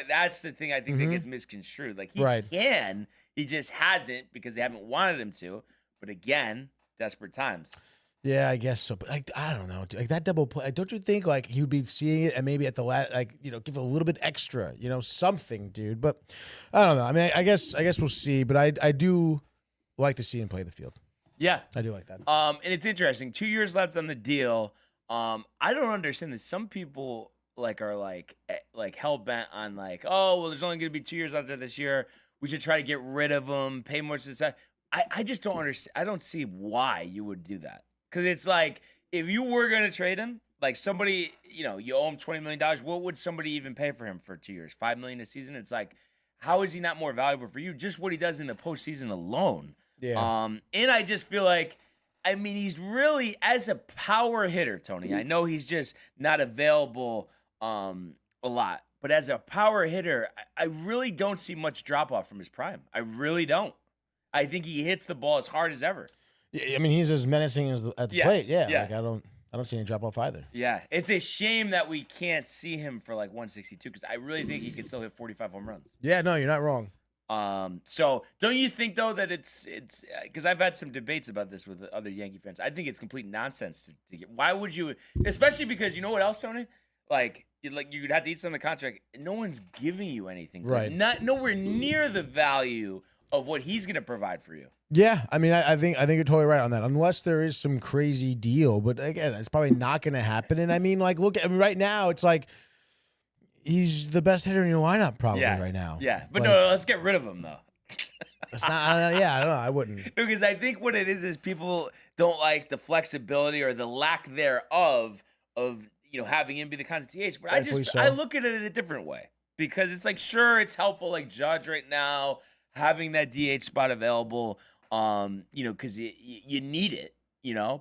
that's the thing I think that gets misconstrued. Like he can, he just hasn't because they haven't wanted him to. But again, desperate times. Yeah, I guess so. But I don't know. Like that double play, don't you think like he would be seeing it and maybe at the give it a little bit extra, something, dude. But I don't know. I mean, I guess we'll see. But I do like to see him play the field. Yeah, I do like that. And it's interesting. 2 years left on the deal. I don't understand this. Some people are hell bent on oh well, there's only going to be 2 years after this year. We should try to get rid of him, pay more to the side. I just don't understand. I don't see why you would do that. Because it's like, if you were going to trade him, like somebody, you owe him $20 million, what would somebody even pay for him for 2 years? $5 million a season? It's like, how is he not more valuable for you? Just what he does in the postseason alone. Yeah. And I just feel like, I mean, he's really, as a power hitter, Tony, I know he's just not available a lot. But as a power hitter, I really don't see much drop-off from his prime. I really don't. I think he hits the ball as hard as ever. Yeah, I mean, he's as menacing as at the plate. Yeah. Like I don't see any drop off either. Yeah, it's a shame that we can't see him for 162 because I really think he can still hit 45 home runs. Yeah, no, you're not wrong. So don't you think though that it's because I've had some debates about this with other Yankee fans. I think it's complete nonsense to get. Why would you? Especially because you know what else, Tony? You'd have to eat some of the contract. No one's giving you anything, right? Nowhere near the value of what he's going to provide for you. Yeah, I mean, I think you're totally right on that. Unless there is some crazy deal, but again, it's probably not going to happen. And I mean, right now, it's like he's the best hitter in your lineup probably right now. Yeah, but no, let's get rid of him though. It's not. I don't know. I wouldn't. Because I think what it is people don't like the flexibility or the lack thereof of having him be the constant DH. But I look at it a different way because it's like sure it's helpful like Judge right now having that DH spot available. Because you need it,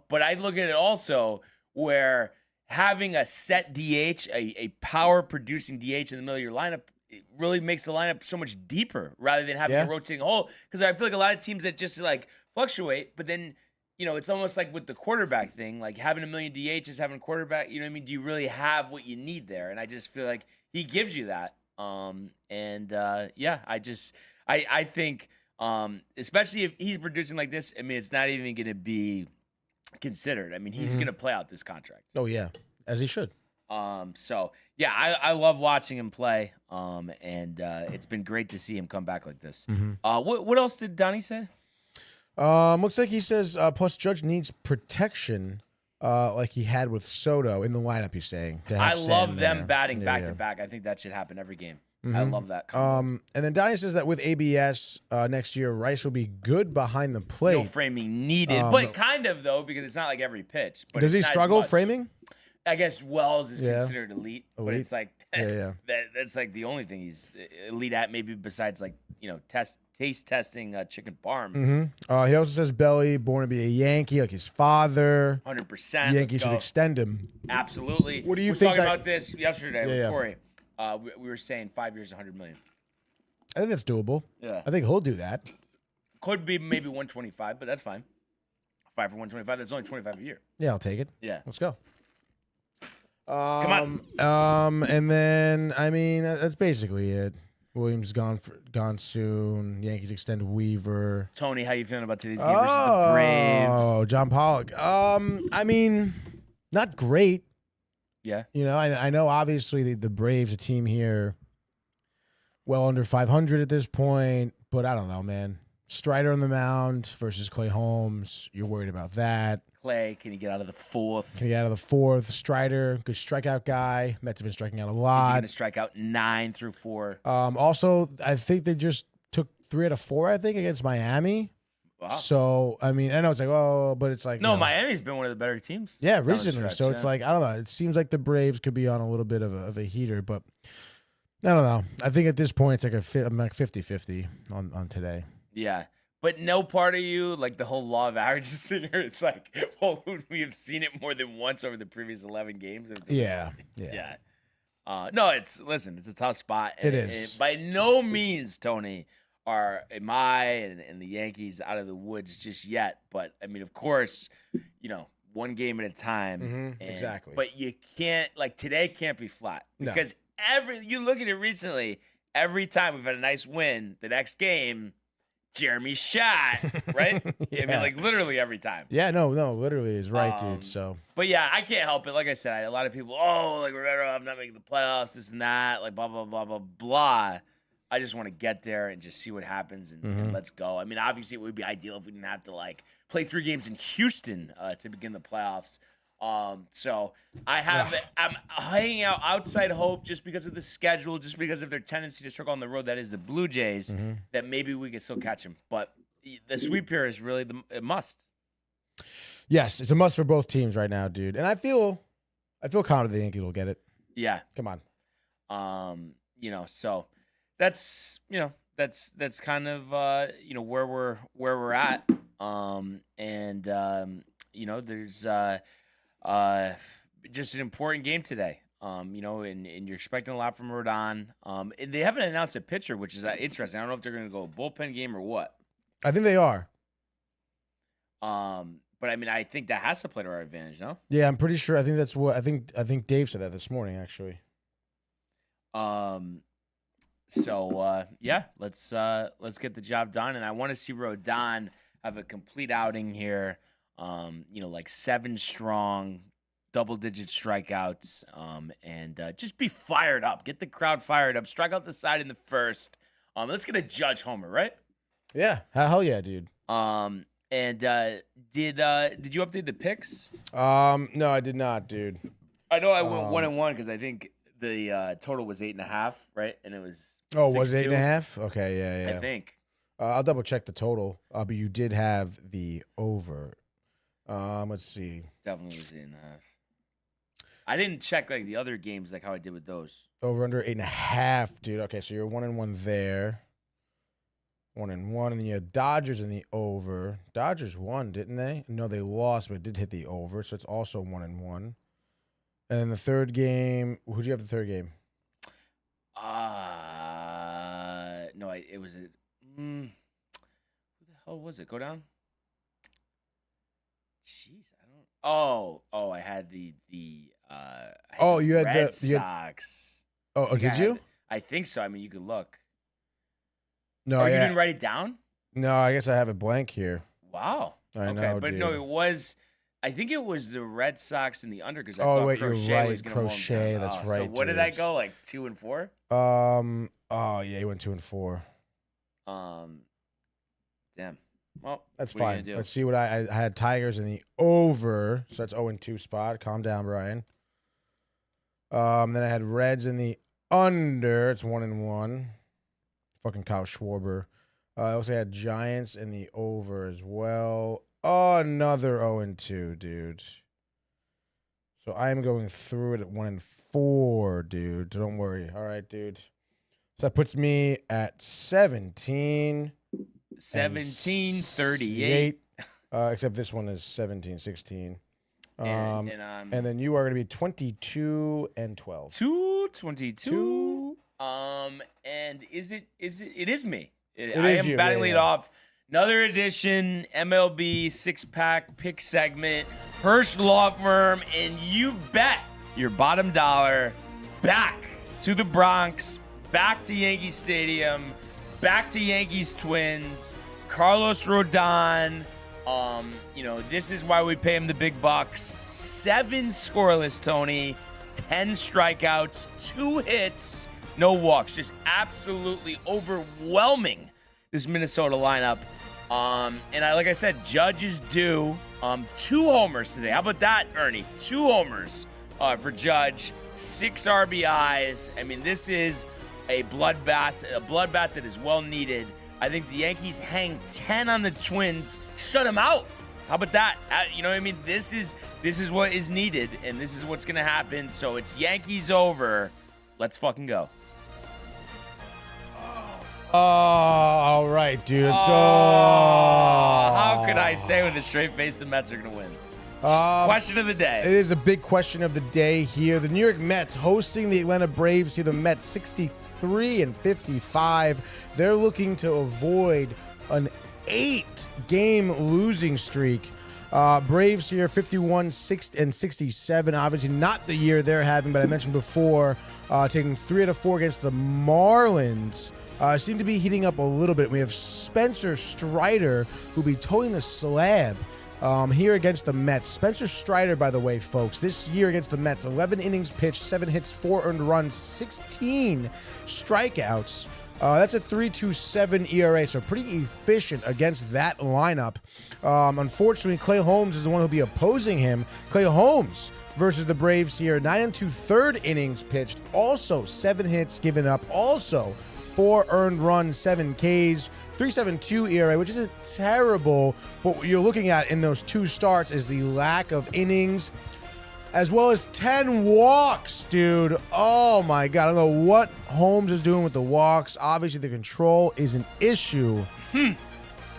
But I look at it also where having a set DH, a power-producing DH in the middle of your lineup, it really makes the lineup so much deeper rather than having a rotating hole. Because I feel like a lot of teams that just fluctuate, but then it's almost like with the quarterback thing, like having a million DHs, having a quarterback. You know what I mean? Do you really have what you need there? And I just feel like he gives you that. I think. Especially if he's producing like this, I mean, it's not even going to be considered. I mean, he's going to play out this contract. Oh yeah, as he should. So yeah, I love watching him play. And it's been great to see him come back like this. What else did Donnie say? Looks like he says plus Judge needs protection, like he had with Soto in the lineup. He's saying. I love them batting back to back. I think that should happen every game. I love that. And then Donnie says that with ABS next year, Rice will be good behind the plate. No framing needed, but kind of though because it's not like every pitch. But does he struggle framing? I guess Wells is considered elite, but it's like that's like the only thing he's elite at, maybe besides taste testing chicken parm. He also says Belly born to be a Yankee, like his father. 100%. Yankees should extend him. Absolutely. What do you think? We were talking about this yesterday with Corey. We were saying 5 years, $100 million. I think that's doable. Yeah, I think he'll do that. Could be maybe 125, but that's fine. 5 for 125. That's only 25 a year. Yeah, I'll take it. Yeah, let's go. Come on. And then I mean that's basically it. Williams gone soon. Yankees extend Weaver. Tony, how you feeling about today's game versus the Braves? Oh, John Pollock. I mean, not great. Yeah. I know obviously the Braves, a team here, well under 500 at this point, but I don't know, man. Strider on the mound versus Clay Holmes. You're worried about that. Clay, can he get out of the fourth? Strider, good strikeout guy. Mets have been striking out a lot. Is he going to strike out 9 through 4? Also, I think they just took 3 out of 4, I think, against Miami. Wow. So, I mean, I know it's like, but it's like... No, Miami's been one of the better teams. Yeah, recently. So it's like, I don't know. It seems like the Braves could be on a little bit of a heater, but I don't know. I think at this point, it's like I'm like 50-50 on today. Yeah. But no part of you, like the whole law of averages thing, it's like, well, we have seen it more than once over the previous 11 games. Yeah. No, it's a tough spot. It is. By no means, Tony, am I and the Yankees out of the woods just yet. But, I mean, of course, one game at a time. Exactly. But you can't, today can't be flat. Because you look at it recently, every time we've had a nice win, the next game Jeremy shot, right? Yeah. I mean, like literally every time. Yeah, no, literally is right, dude. So, but yeah, I can't help it. Like I said, a lot of people, like we're better off not making the playoffs, this and that, like blah blah blah blah blah. I just want to get there and just see what happens and let's go. I mean, obviously it would be ideal if we didn't have to like play 3 games in Houston to begin the playoffs. So I'm hanging out outside hope just because of the schedule, just because of their tendency to struggle on the road. That is the Blue Jays, that maybe we can still catch them. But the sweep here is really a must. Yes, it's a must for both teams right now, dude. And I feel confident the Yankees will get it. Yeah. Come on. So that's kind of where we're at. There's just an important game today. And you're expecting a lot from Rodon. And they haven't announced a pitcher, which is interesting. I don't know if they're going to go bullpen game or what. I think they are. But I mean, I think that has to play to our advantage, no? Yeah, I'm pretty sure. I think that's what I think Dave said that this morning, actually. Let's get the job done, and I want to see Rodon have a complete outing here. Like 7 strong, double-digit strikeouts, and just be fired up. Get the crowd fired up. Strike out the side in the first. Let's get a Judge homer, right? Yeah, hell yeah, dude. Did you update the picks? No, I did not, dude. I know I went 1-1 because I think the total was 8.5, right? And it was. Oh, was it 8.5? Okay, yeah. I think. I'll double check the total. But you did have the over. Let's see. Definitely was 8.5. I didn't check like the other games, like how I did with those. Over under 8.5, dude. Okay, so you're 1-1 there. 1-1, and then you had Dodgers in the over. Dodgers won, didn't they? No, they lost, but it did hit the over, so it's also 1-1. And then the third game, who'd you have the third game? No, it was a. Who the hell was it? Go down. Jeez, I don't. Oh, I had the. You had Red Sox. Did you? I think so. I mean, you could look. No, you didn't write it down? No, I guess I have it blank here. Wow. I know, but dude. No, it was. I think it was the Red Sox and the under because I thought thought Crochet you're right. was going to Crochet, that's right. So what did I go, like 2 and 4? Oh yeah, you went 2 and 4. Damn. Well, that's fine. Let's see what I had. Tigers in the over, so that's 0-2 spot. Calm down, Brian. Then I had Reds in the under. It's 1-1. Fucking Kyle Schwarber. I also had Giants in the over as well. Another 0-2, dude. So I am going through it at 1-4, dude. Don't worry. All right, dude. So that puts me at 17. 17-38. Except this one is 17-16. And then you are going to be 22-12. 22. And it is me. I am batting lead off. Another edition, MLB 6-pack pick segment, Hirsch Law Firm, and you bet your bottom dollar back to the Bronx, back to Yankee Stadium, back to Yankees Twins, Carlos Rodon. This is why we pay him the big bucks. 7 scoreless, Tony, 10 strikeouts, 2 hits, no walks. Just absolutely overwhelming this Minnesota lineup. Like I said, Judge is due 2 homers today. How about that, Ernie? 2 homers for Judge, 6 RBIs. I mean, this is a bloodbath that is well needed. I think the Yankees hang 10 on the Twins, shut them out. How about that? You know what I mean? This is what is needed, and this is what's going to happen. So it's Yankees over. Let's fucking go. Oh, all right, dude. Let's go. How could I say with a straight face the Mets are going to win? Question of the day. It is a big question of the day here. The New York Mets hosting the Atlanta Braves. See the Mets 63-55. They're looking to avoid an 8-game losing streak. Braves here, 51-67. Obviously not the year they're having, but I mentioned before, taking 3 out of 4 against the Marlins. Seem to be heating up a little bit. We have Spencer Strider, who'll be towing the slab here against the Mets. Spencer Strider, by the way, folks, this year against the Mets, 11 innings pitched, 7 hits, 4 earned runs, 16 strikeouts. That's a 3.27 ERA, so pretty efficient against that lineup. Unfortunately, Clay Holmes is the one who'll be opposing him. Clay Holmes versus the Braves here, 9 2/3 innings pitched, also 7 hits given up, also 4 earned runs, 7 Ks, 3.72 ERA, which isn't terrible, but what you're looking at in those 2 starts is the lack of innings, as well as 10 walks, dude. Oh, my God. I don't know what Holmes is doing with the walks. Obviously, the control is an issue. And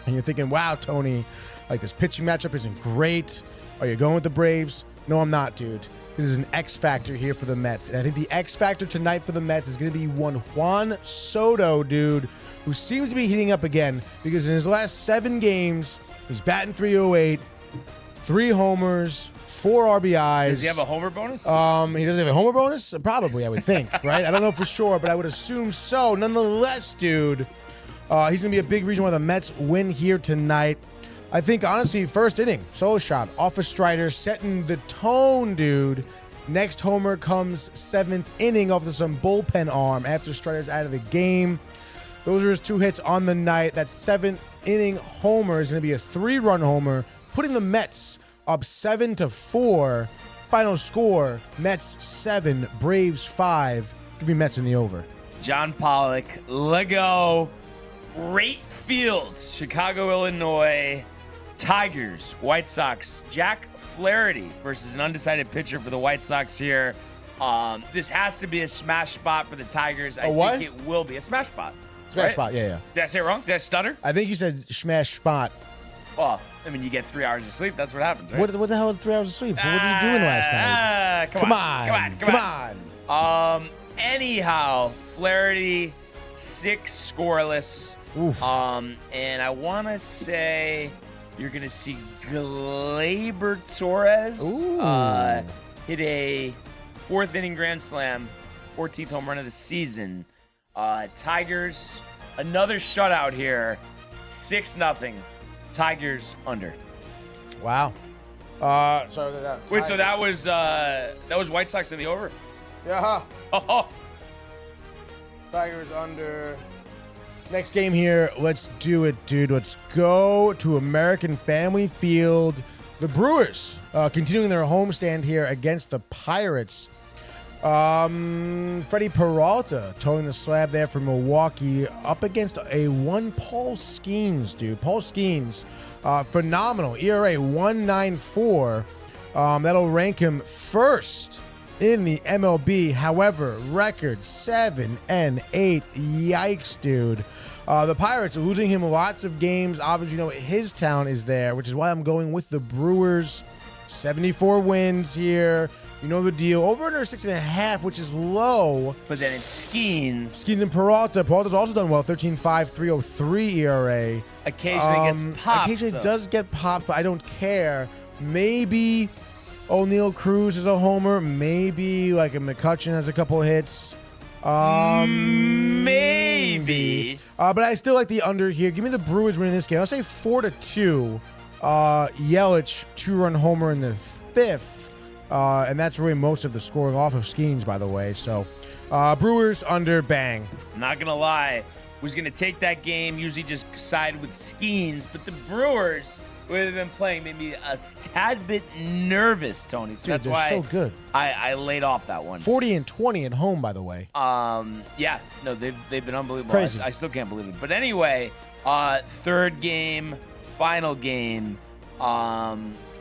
you're thinking, wow, Tony, like this pitching matchup isn't great. Are you going with the Braves? No, I'm not, dude. This is an X factor here for the Mets. And I think the X factor tonight for the Mets is going to be one Juan Soto, dude, who seems to be heating up again because in his last 7 games, he's batting .308, 3 homers, 4 RBIs. Does he have a homer bonus? He doesn't have a homer bonus? Probably, I would think, right? I don't know for sure, but I would assume so. Nonetheless, dude, he's going to be a big reason why the Mets win here tonight. I think, honestly, first inning, solo shot, off of Strider, setting the tone, dude. Next homer comes 7th inning off of some bullpen arm after Strider's out of the game. Those are his 2 hits on the night. That 7th inning homer is going to be a 3-run homer, putting the Mets up 7-4. Final score, Mets 7, Braves 5. Give me Mets in the over. John Pollock, Lego, Rate Field, Chicago, Illinois, Tigers, White Sox, Jack Flaherty versus an undecided pitcher for the White Sox here. This has to be a smash spot for the Tigers. I think it will be a smash spot. Smash spot, yeah. Did I say it wrong? Did I stutter? I think you said smash spot. Well, I mean, you get 3 hours of sleep. That's what happens, right? What the hell is 3 hours of sleep? What were you doing last night? Come on. Anyhow, Flaherty, 6 scoreless. Oof. And I want to say you're going to see Gleyber Torres hit a 4th inning grand slam, 14th home run of the season. Tigers, another shutout here, 6-0. Tigers under. Wow. Sorry about that. Wait, so that was White Sox in the over? Yeah. Oh. Tigers under. Next game here. Let's do it, dude. Let's go to American Family Field. The Brewers continuing their homestand here against the Pirates. Freddie Peralta towing the slab there for Milwaukee up against a one Paul Skeens, dude. Paul Skeens, phenomenal. ERA 1.94. That'll rank him first in the MLB. However, record 7-8. Yikes, dude. The Pirates are losing him lots of games. Obviously, you know, his town is there, which is why I'm going with the Brewers. 74 wins here. You know the deal. Over under 6.5, which is low. But then it's Skeens. Skeens and Peralta. Peralta's also done well. 13.5, 3.03 ERA. Occasionally gets popped. Occasionally does get popped, but I don't care. Maybe O'Neal Cruz is a homer. Maybe like a McCutchen has a couple hits. Maybe. But I still like the under here. Give me the Brewers winning this game. I'll say 4-2. Yelich 2-run homer in the 5th. And that's really most of the scoring off of Skeens, by the way. So, Brewers under, bang. I'm not going to lie. Was going to take that game, usually just side with Skeens. But the Brewers, the way they've been playing, made me a tad bit nervous, Tony. So dude, that's why so good. I laid off that one. 40-20 at home, by the way. Yeah. No, they've been unbelievable. Crazy. I still can't believe it. But anyway, 3rd game, final game.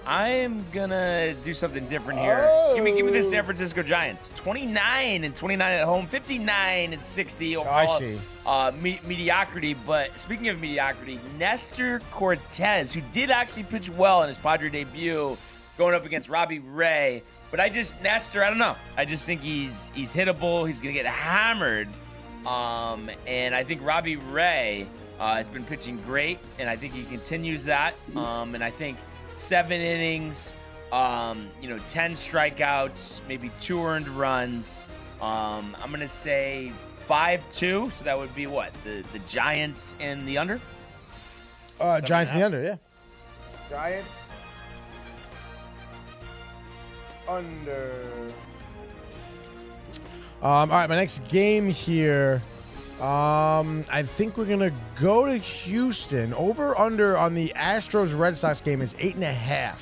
I'm gonna do something different here. Give me the San Francisco Giants. 29-29 at home, 59-60 overall. I see. Mediocrity. But speaking of mediocrity, Nestor Cortez, who did actually pitch well in his Padre debut, going up against Robbie Ray. But Nestor, I don't know. I just think he's hittable. He's gonna get hammered. And I think Robbie Ray has been pitching great, and I think he continues that. And I think 7 innings, 10 strikeouts, maybe 2 earned runs. I'm going to say 5-2. So that would be what? The Giants in the under? Giants in the under, yeah. Giants under. All right, my next game here. I think we're gonna go to Houston. Over under on the Astros Red Sox game is 8.5.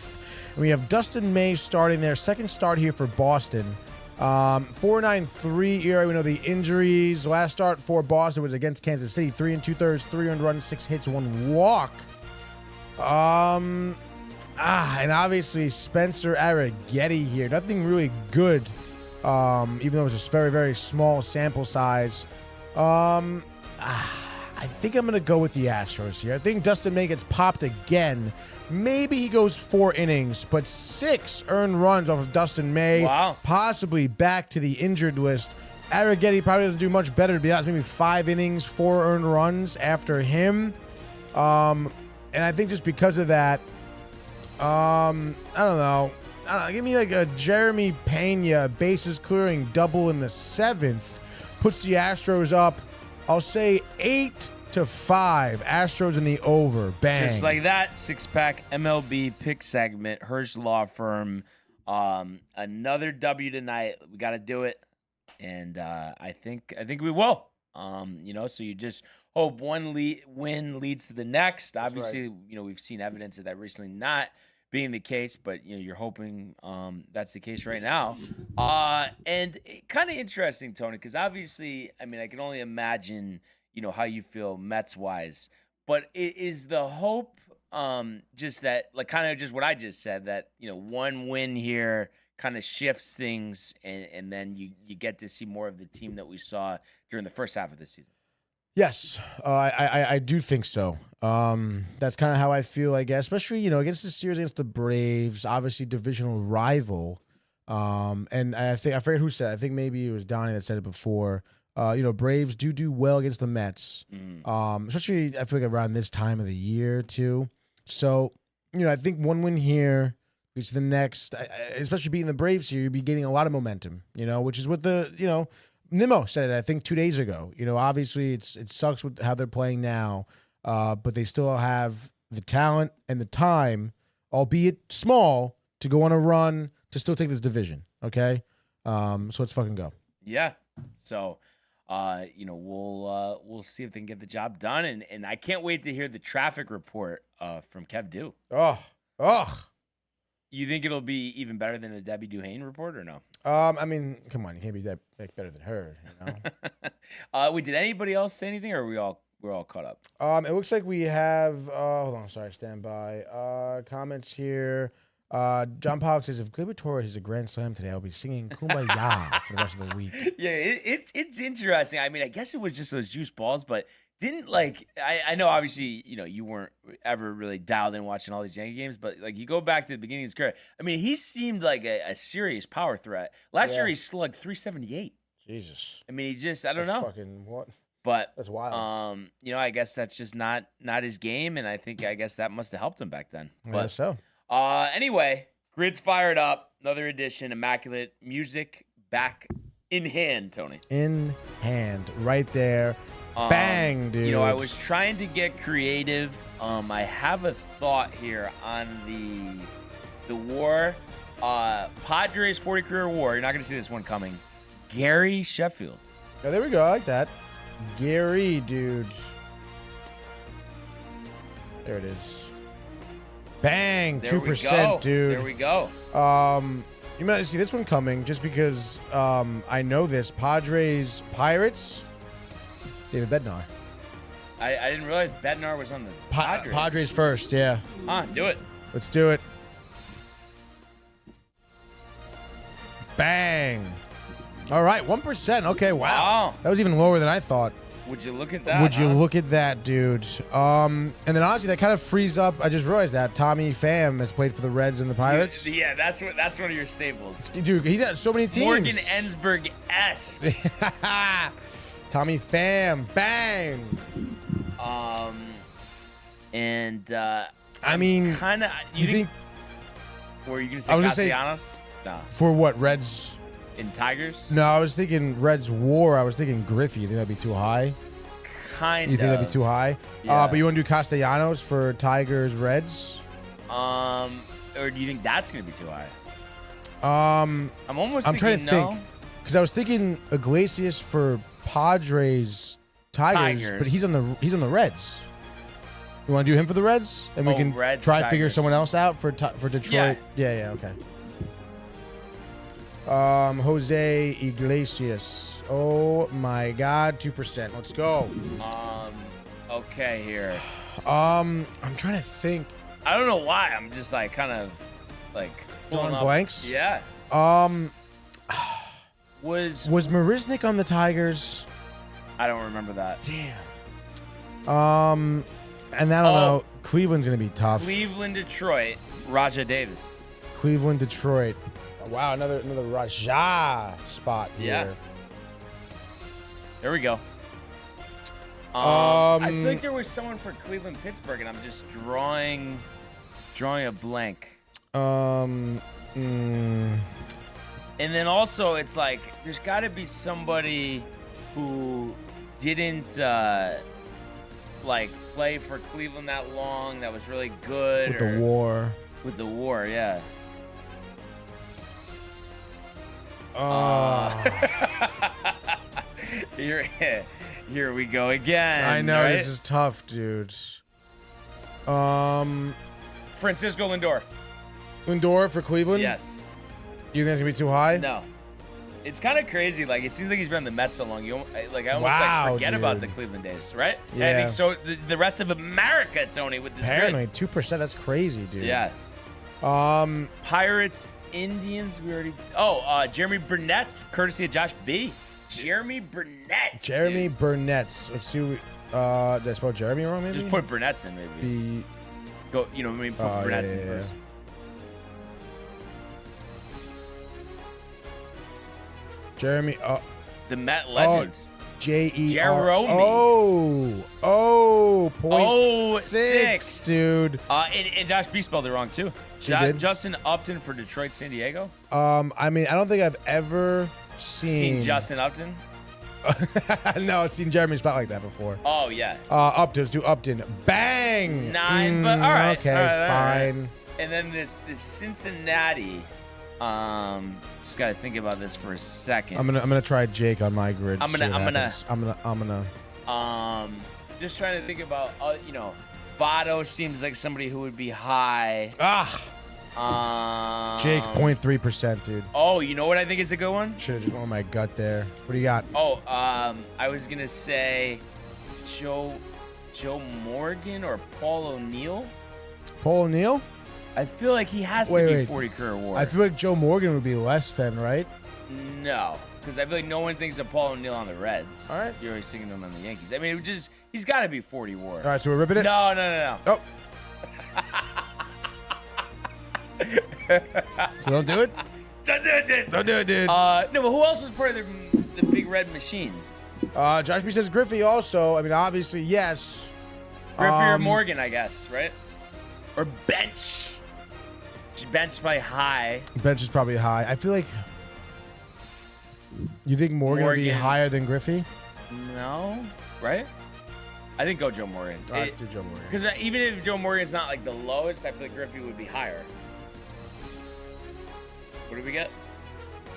And we have Dustin May starting their second start here for Boston. 4.93 ERA. We know the injuries. Last start for Boston was against Kansas City. 3 2/3, 3 earned runs, 6 hits, 1 walk. And obviously Spencer Arrighetti here. Nothing really good, even though it's a very, very small sample size. I think I'm going to go with the Astros here. I think Dustin May gets popped again. Maybe he goes 4 innings, but 6 earned runs off of Dustin May. Wow. Possibly back to the injured list. Arrighetti probably doesn't do much better, to be honest. Maybe 5 innings, 4 earned runs after him. And I think just because of that, I don't know. Give me like a Jeremy Pena bases clearing double in the 7th. Puts the Astros up, I'll say 8-5. Astros in the over. Bang. Just like that, 6-pack MLB pick segment. Hirsch Law Firm. Another W tonight. We got to do it. And I think we will. So you just hope one win leads to the next. Obviously, right. We've seen evidence of that recently not being the case, but you're hoping that's the case right now. And kind of interesting, Tony, because obviously, I can only imagine, how you feel Mets wise. But is the hope just that, like, kind of just what I just said, that one win here kind of shifts things, and then you get to see more of the team that we saw during the first half of the season? Yes, I do think so. That's kind of how I feel, I guess, especially, against the series against the Braves, obviously divisional rival. And I forget who said it. I think maybe it was Donnie that said it before. Braves do well against the Mets, especially I feel like around this time of the year too. So, I think one win here leads to the next, especially beating the Braves here, you'll be getting a lot of momentum, which is what the, Nimmo said it, I think 2 days ago. Obviously it sucks with how they're playing now, but they still have the talent and the time, albeit small, to go on a run to still take this division. Okay, so let's fucking go. Yeah. So, we'll see if they can get the job done, and I can't wait to hear the traffic report from Kev Dew. Oh. You think it'll be even better than the Debbie Duhane report or no? Come on, you can't be that better than her, Wait, did anybody else say anything, or we're all caught up? It looks like we have hold on, sorry, stand by. Comments here. John Pollock says, if Gleyber Torres is a grand slam today, I'll be singing Kumbaya for the rest of the week. Yeah, it's interesting. I guess it was just those juice balls, but didn't I know obviously, you weren't ever really dialed in watching all these Yankee games, but you go back to the beginning of his career. He seemed like a serious power threat. Last year he slugged 378. Jesus. He just, I don't know. Fucking what? But that's wild. I guess that's just not his game, and I guess that must have helped him back then. I guess so. Anyway, Grid's fired up. Another edition, Immaculate music back in hand, Tony. In hand, right there. Bang, dude. I was trying to get creative. I have a thought here on the war. Padres 40 career war. You're not going to see this one coming. Gary Sheffield. Oh, there we go. I like that. Gary, dude. There it is. Bang, 2%, dude. There we go. You might see this one coming just because I know this. Padres, Pirates, David Bednar. I didn't realize Bednar was on the Padres. Padres first, yeah. Do it. Let's do it. Bang. All right, 1%. Okay, wow. That was even lower than I thought. Would you look at that? Would you look at that, dude? And then honestly, that kind of frees up. I just realized that Tommy Pham has played for the Reds and the Pirates. Yeah, that's one of your staples. Dude, he's got so many teams. Morgan Ensberg-esque. Tommy Pham, bang. And I mean, kind of. You think Were you going to say Castellanos? No. For what, Reds? In Tigers? No, I was thinking Reds WAR. I was thinking Griffey. You think that'd be too high? Kind of. You think that'd be too high? Yeah. But you want to do Castellanos for Tigers, Reds? Or do you think that's going to be too high? I'm trying to think. Because I was thinking Iglesias for Padres, Tigers, but he's on the Reds. You want to do him for the Reds, and we can Reds, try to Tigers. figure someone else out for Detroit. Yeah. Okay. Jose Iglesias. Oh my God, 2%. Let's go. Okay, here. I'm trying to think. I don't know why. I'm just like kind of like drawing blanks. Yeah. Was Marisnik on the Tigers? I don't remember that. Damn. And I don't know. Cleveland's gonna be tough. Cleveland, Detroit, Raja Davis. Cleveland, Detroit. Oh, wow, another Raja spot here. Yeah. There we go. I feel like there was someone for Cleveland, Pittsburgh, and I'm just drawing a blank. And then also, it's like there's got to be somebody who didn't play for Cleveland that long that was really good. With the WAR. With the WAR, yeah. Here we go again. I know, right? This is tough, dudes. Francisco Lindor. Lindor for Cleveland? Yes. You think it's gonna be too high? No. It's kind of crazy. Like, it seems like he's been in the Mets so long. I almost forget about the Cleveland days, right? Yeah. And I think so. The rest of America, Tony, with this. Apparently, 2%. That's crazy, dude. Yeah. Pirates, Indians. We already. Jeremy Burnett, courtesy of Josh B. Jeremy Burnett. Burnett's. Let's see. Did I spell Jeremy wrong? Maybe. Just put Burnett's in, maybe. Go. Maybe put Burnett's in first. Jeremy. The Met legend. Jeremy. 0.6, dude. And Josh B spelled it wrong too. Justin Upton for Detroit, San Diego. I mean, I don't think I've ever seen Justin Upton. No, I've seen Jeremy spelled like that before. Oh yeah. Upton. Let's do Upton. Bang. 9, but all right. Okay, fine. Right. And then this Cincinnati. Just gotta think about this for a second. I'm gonna try Jake on my grid. I'm gonna. Just trying to think about. Votto seems like somebody who would be high. Jake, 0.3%, dude. Oh, you know what I think is a good one? Should have just went with my gut there. What do you got? I was gonna say Joe Morgan or Paul O'Neill. Paul O'Neill? I feel like he has to be 40 career award. I feel like Joe Morgan would be less than, right? No, because I feel like no one thinks of Paul O'Neill on the Reds. All right. You're always thinking of him on the Yankees. I mean, he's got to be 40 award. All right, so we're ripping it? No. Oh. So don't do it? Don't do it, dude. Don't do it, dude. No, but who else was part of the big red machine? Josh B says Griffey also. I mean, obviously, yes. Griffey or Morgan, I guess, right? Or Bench. Bench is probably high. Bench is probably high. I feel like. You think Morgan would be higher than Griffey? No, right? I think go Joe Morgan. All right, let's do Joe Morgan. Because even if Joe Morgan's not like the lowest, I feel like Griffey would be higher. What did we get?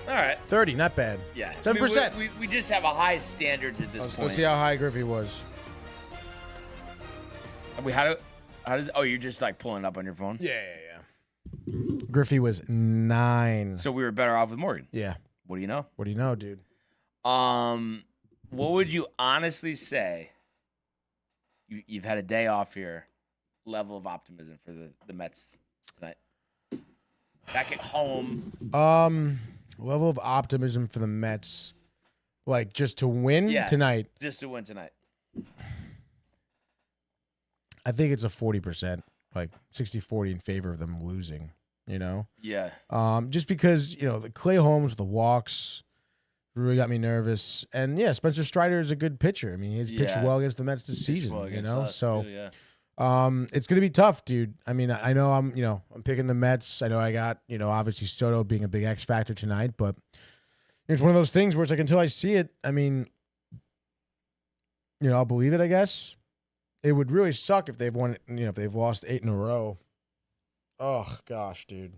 All right. 30, not bad. Yeah. 7%. We just have a high standards at this point. Let's see how high Griffey was. How does? Oh, you're just like pulling it up on your phone? Yeah. Griffey was 9. So we were better off with Morgan. Yeah. What do you know? What do you know, dude? What would you honestly say? You've had a day off here. Level of optimism for the Mets tonight. Back at home. Level of optimism for the Mets, like just to win tonight. Just to win tonight. I think it's a 40%, like 60-40 in favor of them losing. Yeah. Just because the Clay Holmes with the walks really got me nervous, and Spencer Strider is a good pitcher. I mean, he's pitched well against the Mets this season. So. It's gonna be tough, dude. I mean, I know I'm picking the Mets. I know I got, obviously Soto being a big X factor tonight, but it's one of those things where it's like until I see it, I mean, I'll believe it, I guess. It would really suck if they've won, if they've lost 8 in a row. Oh gosh, dude.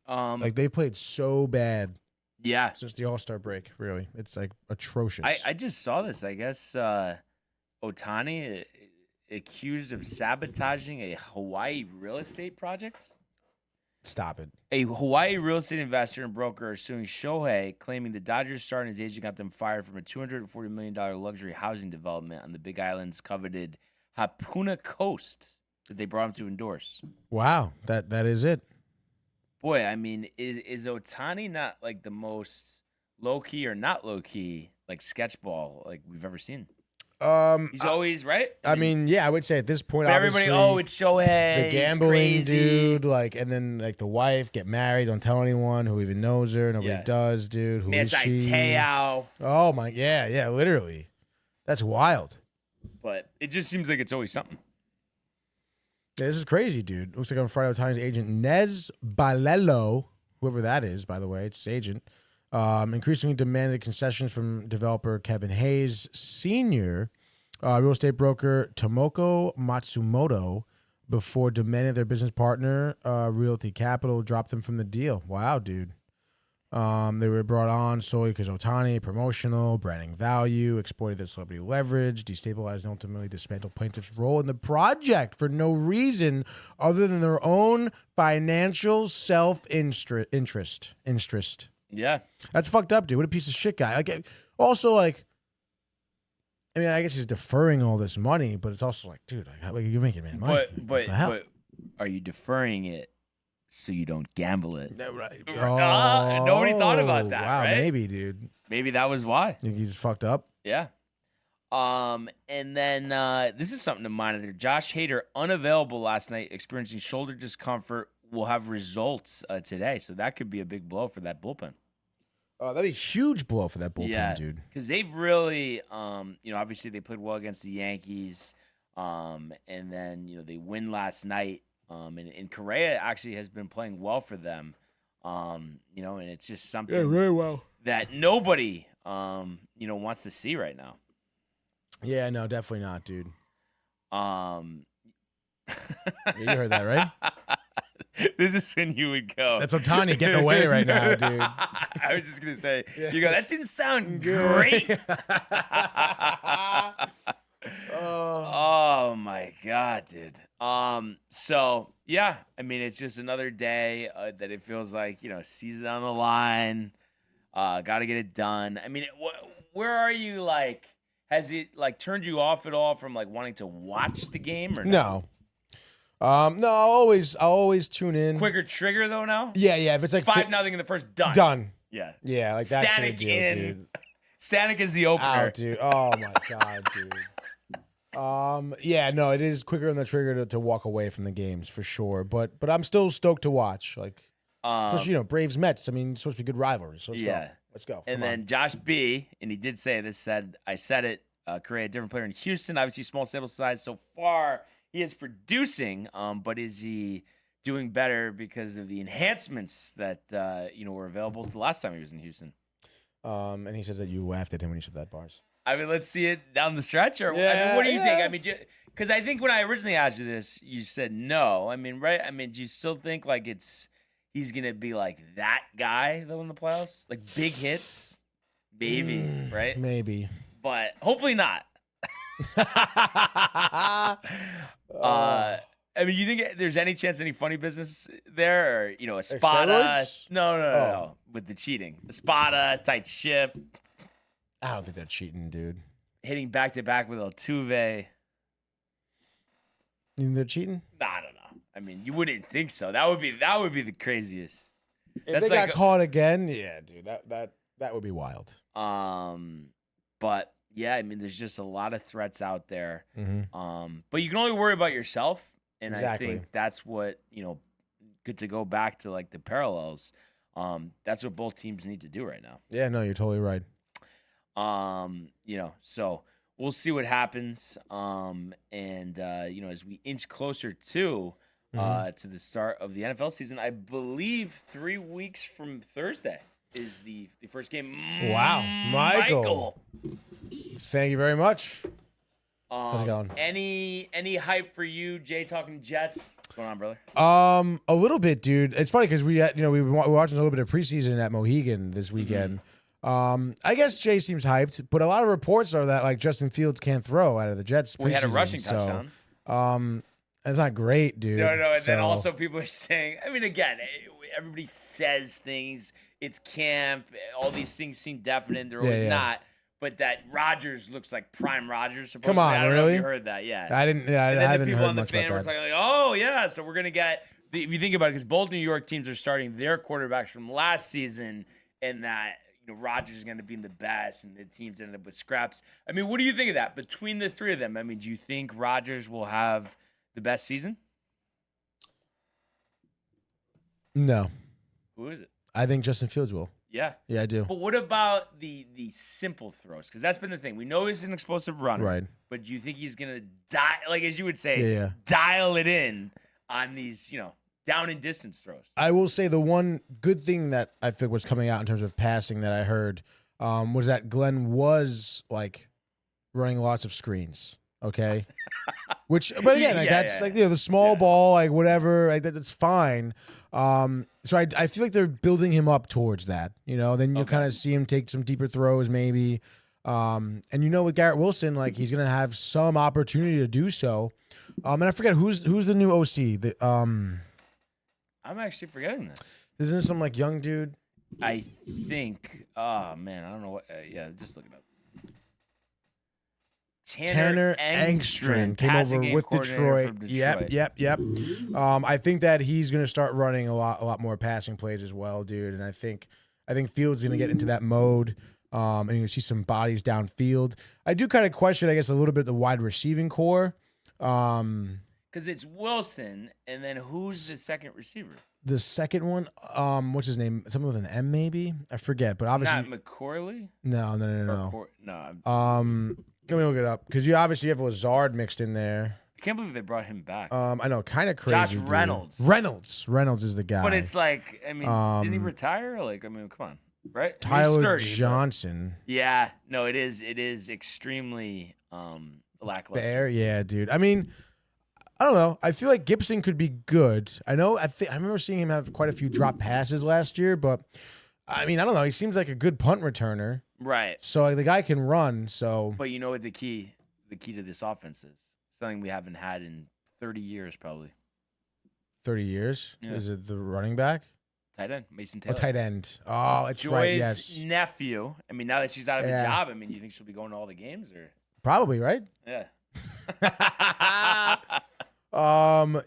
Like they've played so bad. Yeah. Since the All-Star break, really. It's like atrocious. I just saw this. I guess Ohtani accused of sabotaging a Hawaii real estate project. Stop it. A Hawaii real estate investor and broker are suing Shohei, claiming the Dodgers star and his agent got them fired from a $240 million luxury housing development on the Big Island's coveted Hapuna Coast that they brought him to endorse. Wow, that is it. Boy, I mean, is Ohtani not like the most low-key or not low-key like sketchball like we've ever seen? He's always right. I mean, yeah, I would say at this point, everybody, it's Shohei, the gambling dude, like, and then like the wife, get married, don't tell anyone who even knows her, nobody does, dude. Who is she? Te'o. Oh my, yeah, literally, that's wild. But it just seems like it's always something. Yeah, this is crazy, dude. Looks like on Friday, Ohtani's agent Nez Balelo, whoever that is, by the way, it's his agent. Increasingly demanded concessions from developer Kevin Hayes Sr., real estate broker Tomoko Matsumoto, before demanding their business partner, Realty Capital, drop them from the deal. Wow, dude. They were brought on solely because Ohtani, promotional, branding value, exploited their celebrity leverage, destabilized and ultimately dismantled plaintiffs' role in the project for no reason other than their own financial self-interest. Yeah. That's fucked up, dude. What a piece of shit guy. Like, also, like, I mean, I guess he's deferring all this money, but it's also like, dude, you're making man money. But are you deferring it so you don't gamble it? Yeah, right. Nobody thought about that. Wow, right? Maybe, dude. Maybe that was why. Think he's fucked up? Yeah. And then this is something to monitor. Josh Hader, unavailable last night, experiencing shoulder discomfort, will have results today. So that could be a big blow for that bullpen. That'd be a huge blow for that bullpen, dude. Because they've really, obviously they played well against the Yankees. And then, they win last night. And Correa actually has been playing well for them. And it's just something very well that nobody, wants to see right now. Yeah, no, definitely not, dude. You heard that, right? This is when you would go. That's Ohtani getting away right now, dude. I was just going to say, you go, that didn't sound great. Oh, my God, dude. So, yeah, I mean, it's just another day that it feels like, season on the line. Got to get it done. I mean, where are you, like, has it, like, turned you off at all from, like, wanting to watch the game or no? No, I'll always tune in. Quicker trigger though now? Yeah. If it's like 5-0 in the first, done. Yeah, like that's Static the deal, dude. Static is the opener. Out, dude. Oh my God, dude. Yeah, no, it is quicker on the trigger to walk away from the games for sure. But I'm still stoked to watch. Like, especially Braves Mets. I mean, it's supposed to be good rivalry. So let's go. And then Josh B, and he did say this. I said it. Correa, a different player in Houston. Obviously, small sample size so far. He is producing, but is he doing better because of the enhancements that were available the last time he was in Houston? And he says that you laughed at him when he said that, Bars. I mean, let's see it down the stretch. Or yeah, I mean, what do you think? I mean, because I think when I originally asked you this, you said no. I mean, right? I mean, do you still think like he's gonna be like that guy though in the playoffs, like big hits, maybe, right? Maybe, but hopefully not. I mean, you think there's any chance any funny business there, or a Spada? No. With the cheating, the Spada, tight ship. I don't think they're cheating, dude. Hitting back to back with Altuve. You think they're cheating? I don't know. I mean, you wouldn't think so. That would be the craziest. If they got caught again, yeah, dude, that would be wild. But yeah, I mean, there's just a lot of threats out there. Mm-hmm. But you can only worry about yourself, and exactly. I think that's what good to go back to like the parallels. That's what both teams need to do right now. Yeah, no, you're totally right. So we'll see what happens. As we inch closer to the start of the NFL season, I believe 3 weeks from Thursday is the first game. Wow, Michael. Thank you very much. How's it going? Any hype for you, Jay? Talking Jets. What's going on, brother? A little bit, dude. It's funny because we were watching a little bit of preseason at Mohegan this weekend. I guess Jay seems hyped, but a lot of reports are that like Justin Fields can't throw out of the Jets. We had a rushing touchdown. That's not great, dude. No, and then also people are saying. I mean, again, everybody says things. It's camp. All these things seem definite. They're always not. But that Rodgers looks like prime Rodgers. Supposedly. Come on, I don't really? know if you heard that, yeah. I didn't. Yeah, and I then haven't the people heard on the much fan about were that. talking like, oh yeah, so we're gonna get. If you think about it, because both New York teams are starting their quarterbacks from last season, and that Rodgers is going to be the best, and the teams ended up with scraps. I mean, what do you think of that between the three of them? I mean, do you think Rodgers will have the best season? No. Who is it? I think Justin Fields will. Yeah. Yeah, I do. But what about the simple throws? Because that's been the thing. We know he's an explosive runner. Right. But do you think he's going to like as you would say, dial it in on these, down and distance throws? I will say the one good thing that I think was coming out in terms of passing that I heard was that Glenn was like running lots of screens. Okay. But again, that's like the small ball, like whatever, like that's fine. So I feel like they're building him up towards that, then you'll kind of see him take some deeper throws maybe. And with Garrett Wilson, like he's gonna have some opportunity to do so. And I forget who's the new OC. I'm actually forgetting this. Isn't it some like young dude? I think. Oh man, I don't know what. Just look it up. Tanner Engstrand came over with Detroit. Yep. I think that he's going to start running a lot more passing plays as well, dude. And I think Fields is going to get into that mode. And you see some bodies downfield. I do kind of question, I guess, a little bit the wide receiving core. Because it's Wilson, and then who's the second receiver? The second one, what's his name? Something with an M, maybe? I forget, but obviously not McCorley. No. No. Let me look it up because you obviously have Lazard mixed in there. I can't believe they brought him back. I know, kind of crazy. Josh dude. Reynolds. Reynolds is the guy. But it's like, I mean, didn't he retire? Like, I mean, come on, right? Tyler Johnson. Yeah, no, it is extremely lackluster. Fair, yeah, dude. I mean, I don't know. I feel like Gibson could be good. I remember seeing him have quite a few drop passes last year, but I mean, I don't know. He seems like a good punt returner. Right. So like, the guy can run, so. But you know what the key to this offense is? Something we haven't had in 30 years, probably. 30 years? Yeah. Is it the running back? Tight end, Mason Taylor. Oh, tight end. Oh, it's Joy's right, yes. nephew. I mean, now that she's out of a job, I mean, you think she'll be going to all the games? Or probably, right? Yeah.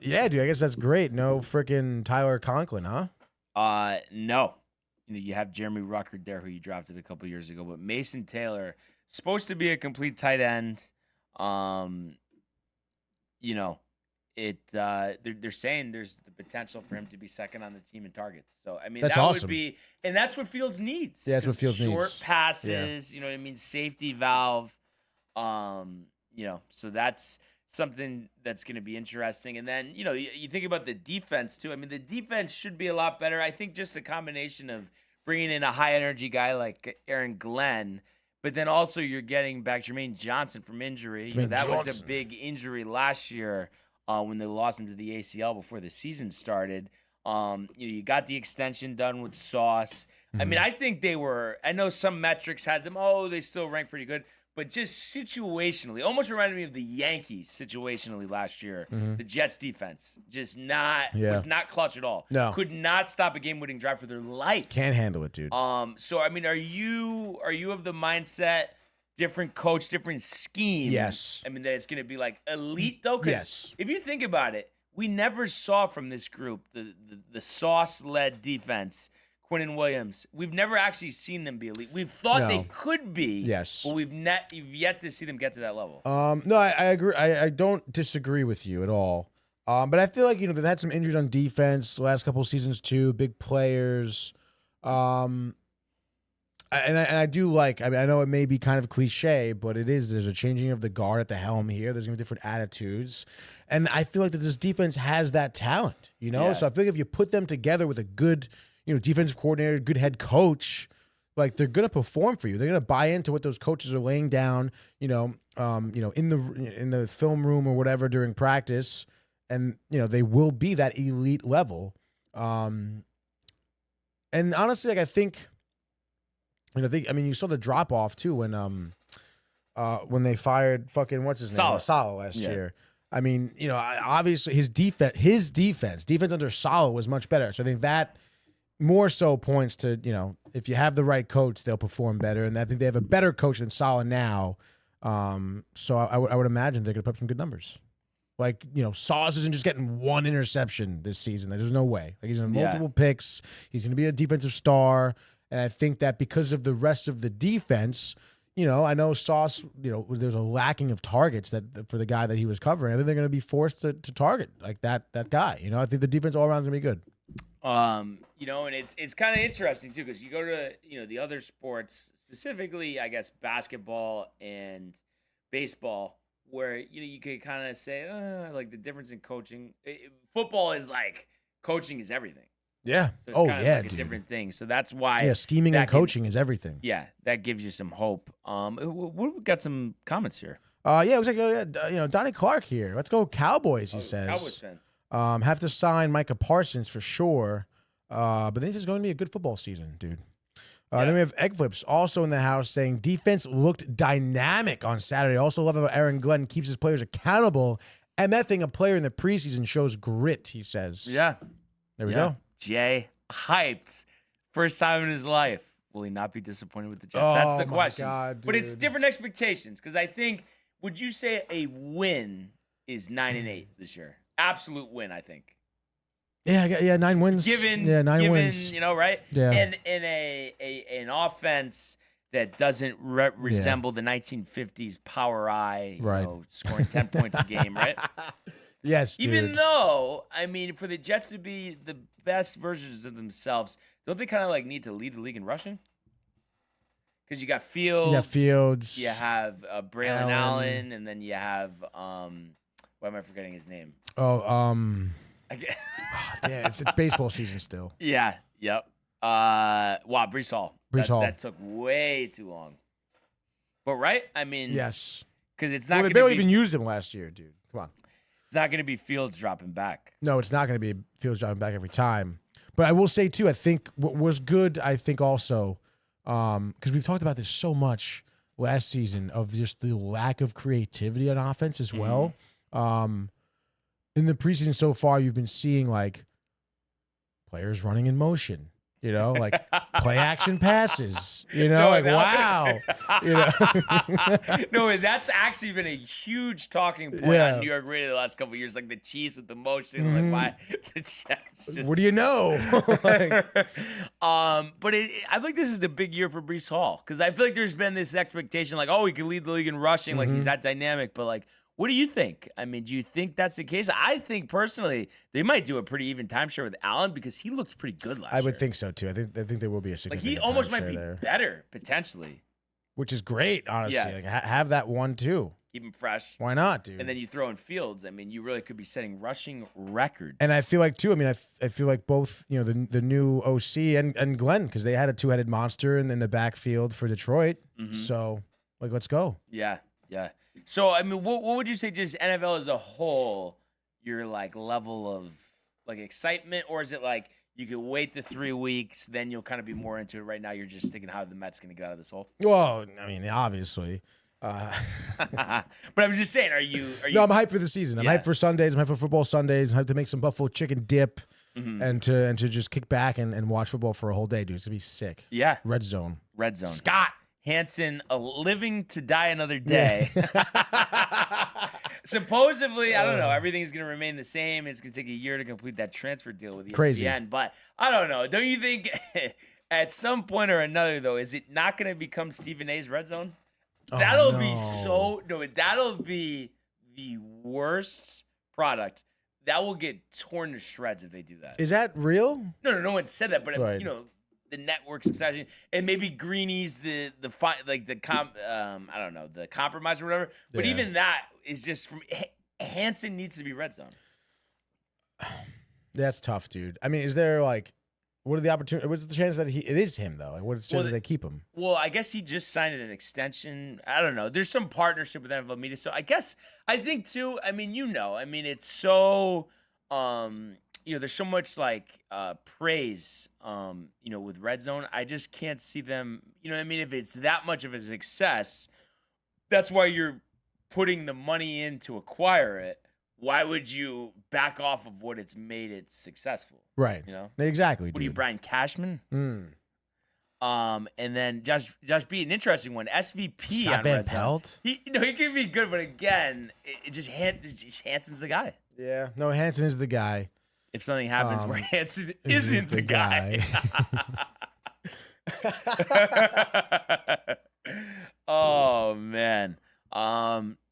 Yeah, dude, I guess that's great. No freaking Tyler Conklin, huh? No. You have Jeremy Ruckert there, who you drafted a couple years ago, but Mason Taylor, supposed to be a complete tight end. They're saying there's the potential for him to be second on the team in targets. So I mean, that's that awesome. would be, and that's what Fields needs. Yeah, that's what Fields needs. Short passes, you know what I mean, safety valve. So that's something that's going to be interesting. And then, you think about the defense too. I mean, the defense should be a lot better. I think just a combination of bringing in a high energy guy like Aaron Glenn, but then also you're getting back Jermaine Johnson from injury. That was a big injury last year when they lost him to the ACL before the season started. You got the extension done with Sauce. Mm-hmm. I mean, I think I know some metrics had them, they still rank pretty good. But just situationally, almost reminded me of the Yankees situationally last year. Mm-hmm. The Jets defense was not clutch at all. No. Could not stop a game-winning drive for their life. Can't handle it, dude. So I mean, are you of the mindset, different coach, different scheme? Yes. I mean, that it's going to be like elite though. 'Cause yes. If you think about it, we never saw from this group the Sauce-led defense. Quinn and Williams, we've never actually seen them be elite. We've thought they could be, yes, but we've yet to see them get to that level. No, I agree. I don't disagree with you at all. But I feel like they've had some injuries on defense the last couple of seasons too. Big players. I I do like. I mean, I know it may be kind of cliche, but it is. There's a changing of the guard at the helm here. There's gonna be different attitudes, and I feel like that this defense has that talent. You know, so I feel like if you put them together with a good, defensive coordinator, good head coach, like they're gonna perform for you. They're gonna buy into what those coaches are laying down. In the film room or whatever during practice, and they will be that elite level. And honestly, like I think. You saw the drop off too when they fired fucking what's his name Saleh last year. I mean, obviously his defense under Saleh was much better. So I think that more so points to if you have the right coach, they'll perform better. And I think they have a better coach than Saleh now. So I would imagine they're gonna put up some good numbers. Like, Sauce isn't just getting one interception this season. There's no way. Like he's in multiple picks. He's gonna be a defensive star. And I think that because of the rest of the defense, I know Sauce, there's a lacking of targets for the guy that he was covering. I think they're going to be forced to target like that guy. I think the defense all around is going to be good. And it's kind of interesting too because you go to the other sports, specifically I guess basketball and baseball, where you could kind of say like the difference in coaching. Football is like coaching is everything. Yeah. So it's kind of like a different thing. So that's why. Scheming and coaching is everything. Yeah, that gives you some hope. We got some comments here. It looks like Donnie Clark here. Let's go Cowboys. He says. Cowboys fan. Have to sign Micah Parsons for sure. But then it's going to be a good football season, dude. Then we have Egg Flips also in the house saying defense looked dynamic on Saturday. Also love how Aaron Glenn keeps his players accountable. MFing a player in the preseason shows grit. He says. Yeah. There we go. Jay hyped. First time in his life. Will he not be disappointed with the Jets? That's the question. God, but it's different expectations because I think, would you say a win is 9-8 this year? Absolute win, I think. Yeah, 9 wins. 9 wins. Right? Yeah. And in an offense that doesn't resemble the 1950s power eye, scoring 10 points a game, right? Yes, dude. Even though, for the Jets to be the best versions of themselves, don't they kind of like need to lead the league in rushing? Because you got Fields. You have Braylon Allen, and then you have why am I forgetting his name? Damn, it's baseball season still. Yeah. Yep. Breece Hall. That took way too long. But right? Yes. Because it's not. They barely even used him last year, dude. Come on. It's not going to be Fields dropping back. No, it's not going to be Fields dropping back every time. But I will say, too, I think what was good, also, because we've talked about this so much last season of just the lack of creativity on offense as well. In the preseason so far, you've been seeing, like, players running in motion. Like play action passes, wow. No, that's actually been a huge talking point on New York radio the last couple of years. Like the Chiefs with the motion, like why the Jets just... What do you know? But I think this is the big year for Breece Hall because I feel like there's been this expectation like, he could lead the league in rushing, like he's that dynamic, but like, what do you think? Do you think that's the case? I think personally they might do a pretty even timeshare with Allen because he looked pretty good last year. I would think so too. I think there will be a significant. Like he almost might be better potentially, which is great. Honestly, like, have that one too. Keep him fresh. Why not, dude? And then you throw in Fields. You really could be setting rushing records. And I feel like too. I feel like both the new OC and Glenn because they had a two-headed monster in the backfield for Detroit. So like, let's go. Yeah. So, what would you say just NFL as a whole, your, like, level of, like, excitement? Or is it, like, you could wait the 3 weeks, then you'll kind of be more into it? Right now, you're just thinking how the Mets going to get out of this hole? Well, obviously. But I'm just saying, are you? No, I'm hyped for the season. I'm hyped for Sundays. I'm hyped for football Sundays. I'm hyped to make some buffalo chicken dip and to just kick back and watch football for a whole day, dude. It's going to be sick. Yeah. Red Zone. Scott Hansen, a living to die another day. Supposedly, I don't know, everything's going to remain the same. It's going to take a year to complete that transfer deal with ESPN. Crazy. But I don't know. Don't you think at some point or another, though, is it not going to become Stephen A's Red Zone? That'll be that'll be the worst product. That will get torn to shreds if they do that. Is that real? No one said that, but right. network's obsession, and maybe Greeny's the compromise or whatever. But even that is just from Hansen needs to be red zone. That's tough, dude. I mean, is there like, what are the opportunity? What's the chance that it is him though? Like, what's the chance that they keep him? Well, I guess he just signed an extension. I don't know. There's some partnership with NFL Media, so I think too. I mean, it's so. There's so much like praise, with Red Zone. I just can't see them. You know what I mean? If it's that much of a success, that's why you're putting the money in to acquire it. Why would you back off of what it's made it successful? Right. Exactly. What are you, Brian Cashman? Mm. And then Josh B, an interesting one. SVP Scott on Van Red Zone. Pelt? He can be good, but again, Hansen's the guy. Yeah. No, Hansen is the guy. If something happens where Hansen isn't the guy. Oh man.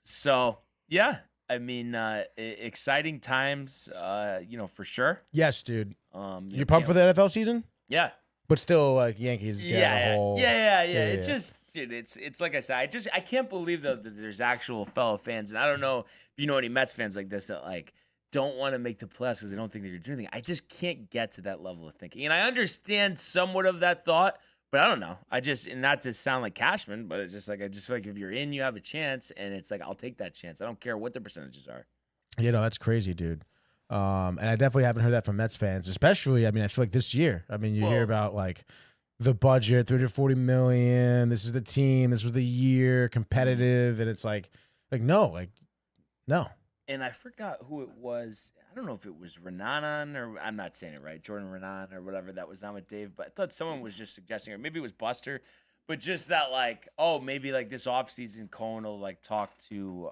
So yeah, I mean, exciting times. For sure. Yes, dude. You pumped for the NFL season? Yeah. But still, like Yankees. Yeah. It just, dude, it's like I said. I can't believe though that there's actual fellow fans, and I don't know if you know any Mets fans like this that like don't want to make the playoffs because they don't think they're doing anything. I just can't get to that level of thinking, and I understand somewhat of that thought, but I don't know. And not to sound like Cashman, but it's just like I just feel like if you're in, you have a chance, and it's like I'll take that chance. I don't care what the percentages are. That's crazy, dude. And I definitely haven't heard that from Mets fans, especially, I mean, I feel like this year. I mean, you hear about, like, the budget, $340 million, this is the team, this was the year, competitive, and it's like no. And I forgot who it was. I don't know if it was Renan or I'm not saying it right, Jordan Renan or whatever that was on with Dave, but I thought someone was just suggesting, or maybe it was Buster, but just that, like, maybe, like, this offseason, Cohen will, like, talk to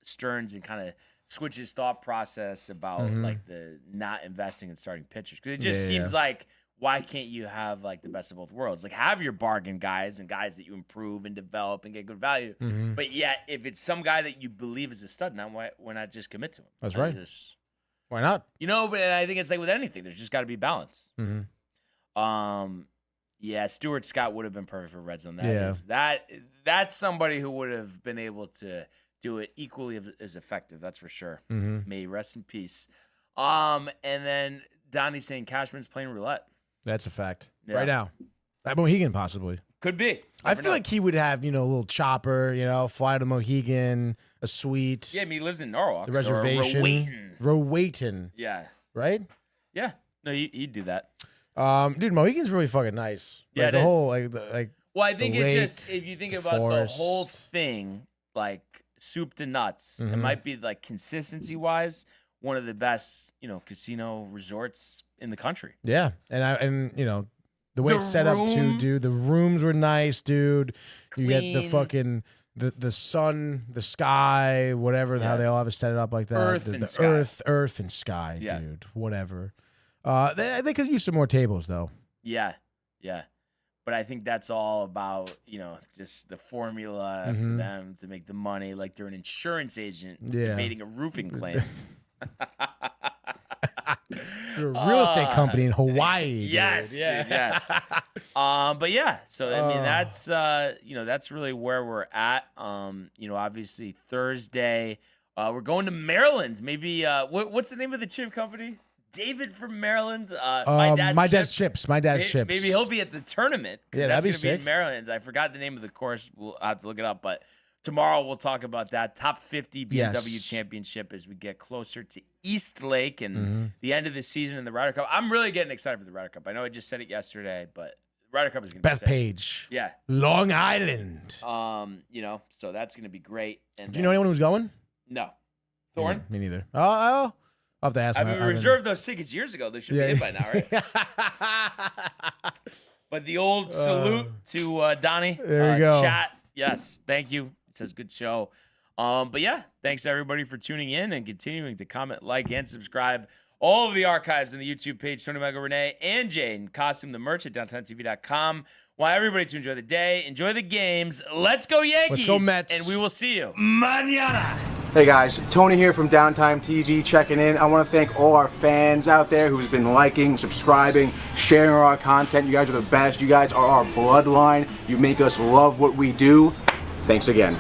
Stearns and kind of switch his thought process about like the not investing in starting pitchers, because it just seems like, why can't you have like the best of both worlds? Like, have your bargain guys and guys that you improve and develop and get good value, but yet if it's some guy that you believe is a stud now, why not just commit to him? That's right. Why not? But I think it's like with anything, there's just got to be balance. Stuart Scott would have been perfect for Red Zone. That's somebody who would have been able to do it equally as effective. That's for sure. May he rest in peace. And then Donnie's saying Cashman's playing roulette. That's a fact. Right now. At Mohegan, possibly. Could be. I feel like he would have, a little chopper, fly to Mohegan, a suite. Yeah, I mean, he lives in Norwalk. The reservation. Rowayton. Yeah. Right? Yeah. No, he'd do that. Dude, Mohegan's really fucking nice. Yeah, like, the whole, like, well, I think it's just, if you think about forest. the whole thing, like, soup to nuts, it might be, like, consistency-wise, one of the best, casino resorts in the country. Yeah. And the way it's set up too, dude. The rooms were nice, dude. Clean. You get the fucking the sun, the sky, whatever, how they all have it set it up like that. Earth and sky, dude. Whatever. They could use some more tables though. Yeah. But I think that's all about, just the formula for them to make the money. Like they're an insurance agent debating a roofing claim. You're a real estate company in Hawaii. Dude. Yes, dude, yes. But yeah, so I mean that's really where we're at. Obviously Thursday, we're going to Maryland. Maybe what's the name of the chip company? David from Maryland. My dad's chips. Maybe he'll be at the tournament. Yeah, that's that'd be gonna sick. be in Maryland. I forgot the name of the course. We'll have to look it up, but tomorrow we'll talk about that top 50 BMW championship as we get closer to East Lake and the end of the season in the Ryder Cup. I'm really getting excited for the Ryder Cup. I know I just said it yesterday, but Ryder Cup is going to be Beth sick. Page. Yeah. Long Island. So that's going to be great. And do you know anyone who's going? No. Thorne? Me neither. I'll have to ask him. I mean, we reserved those tickets years ago. They should be in by now, right? But the old salute to Donnie. There we go. Chat. Yes. Thank you. It says good show. But yeah, thanks to everybody for tuning in and continuing to comment, like, and subscribe. All of the archives on the YouTube page, Tony, Michael, Renee, and Jane. Costume the merch at DowntimeTV.com. Want everybody to enjoy the day, enjoy the games. Let's go Yankees. Let's go Mets. And we will see you Mañana. Hey guys, Tony here from Downtime TV checking in. I want to thank all our fans out there who's been liking, subscribing, sharing our content. You guys are the best. You guys are our bloodline. You make us love what we do. Thanks again.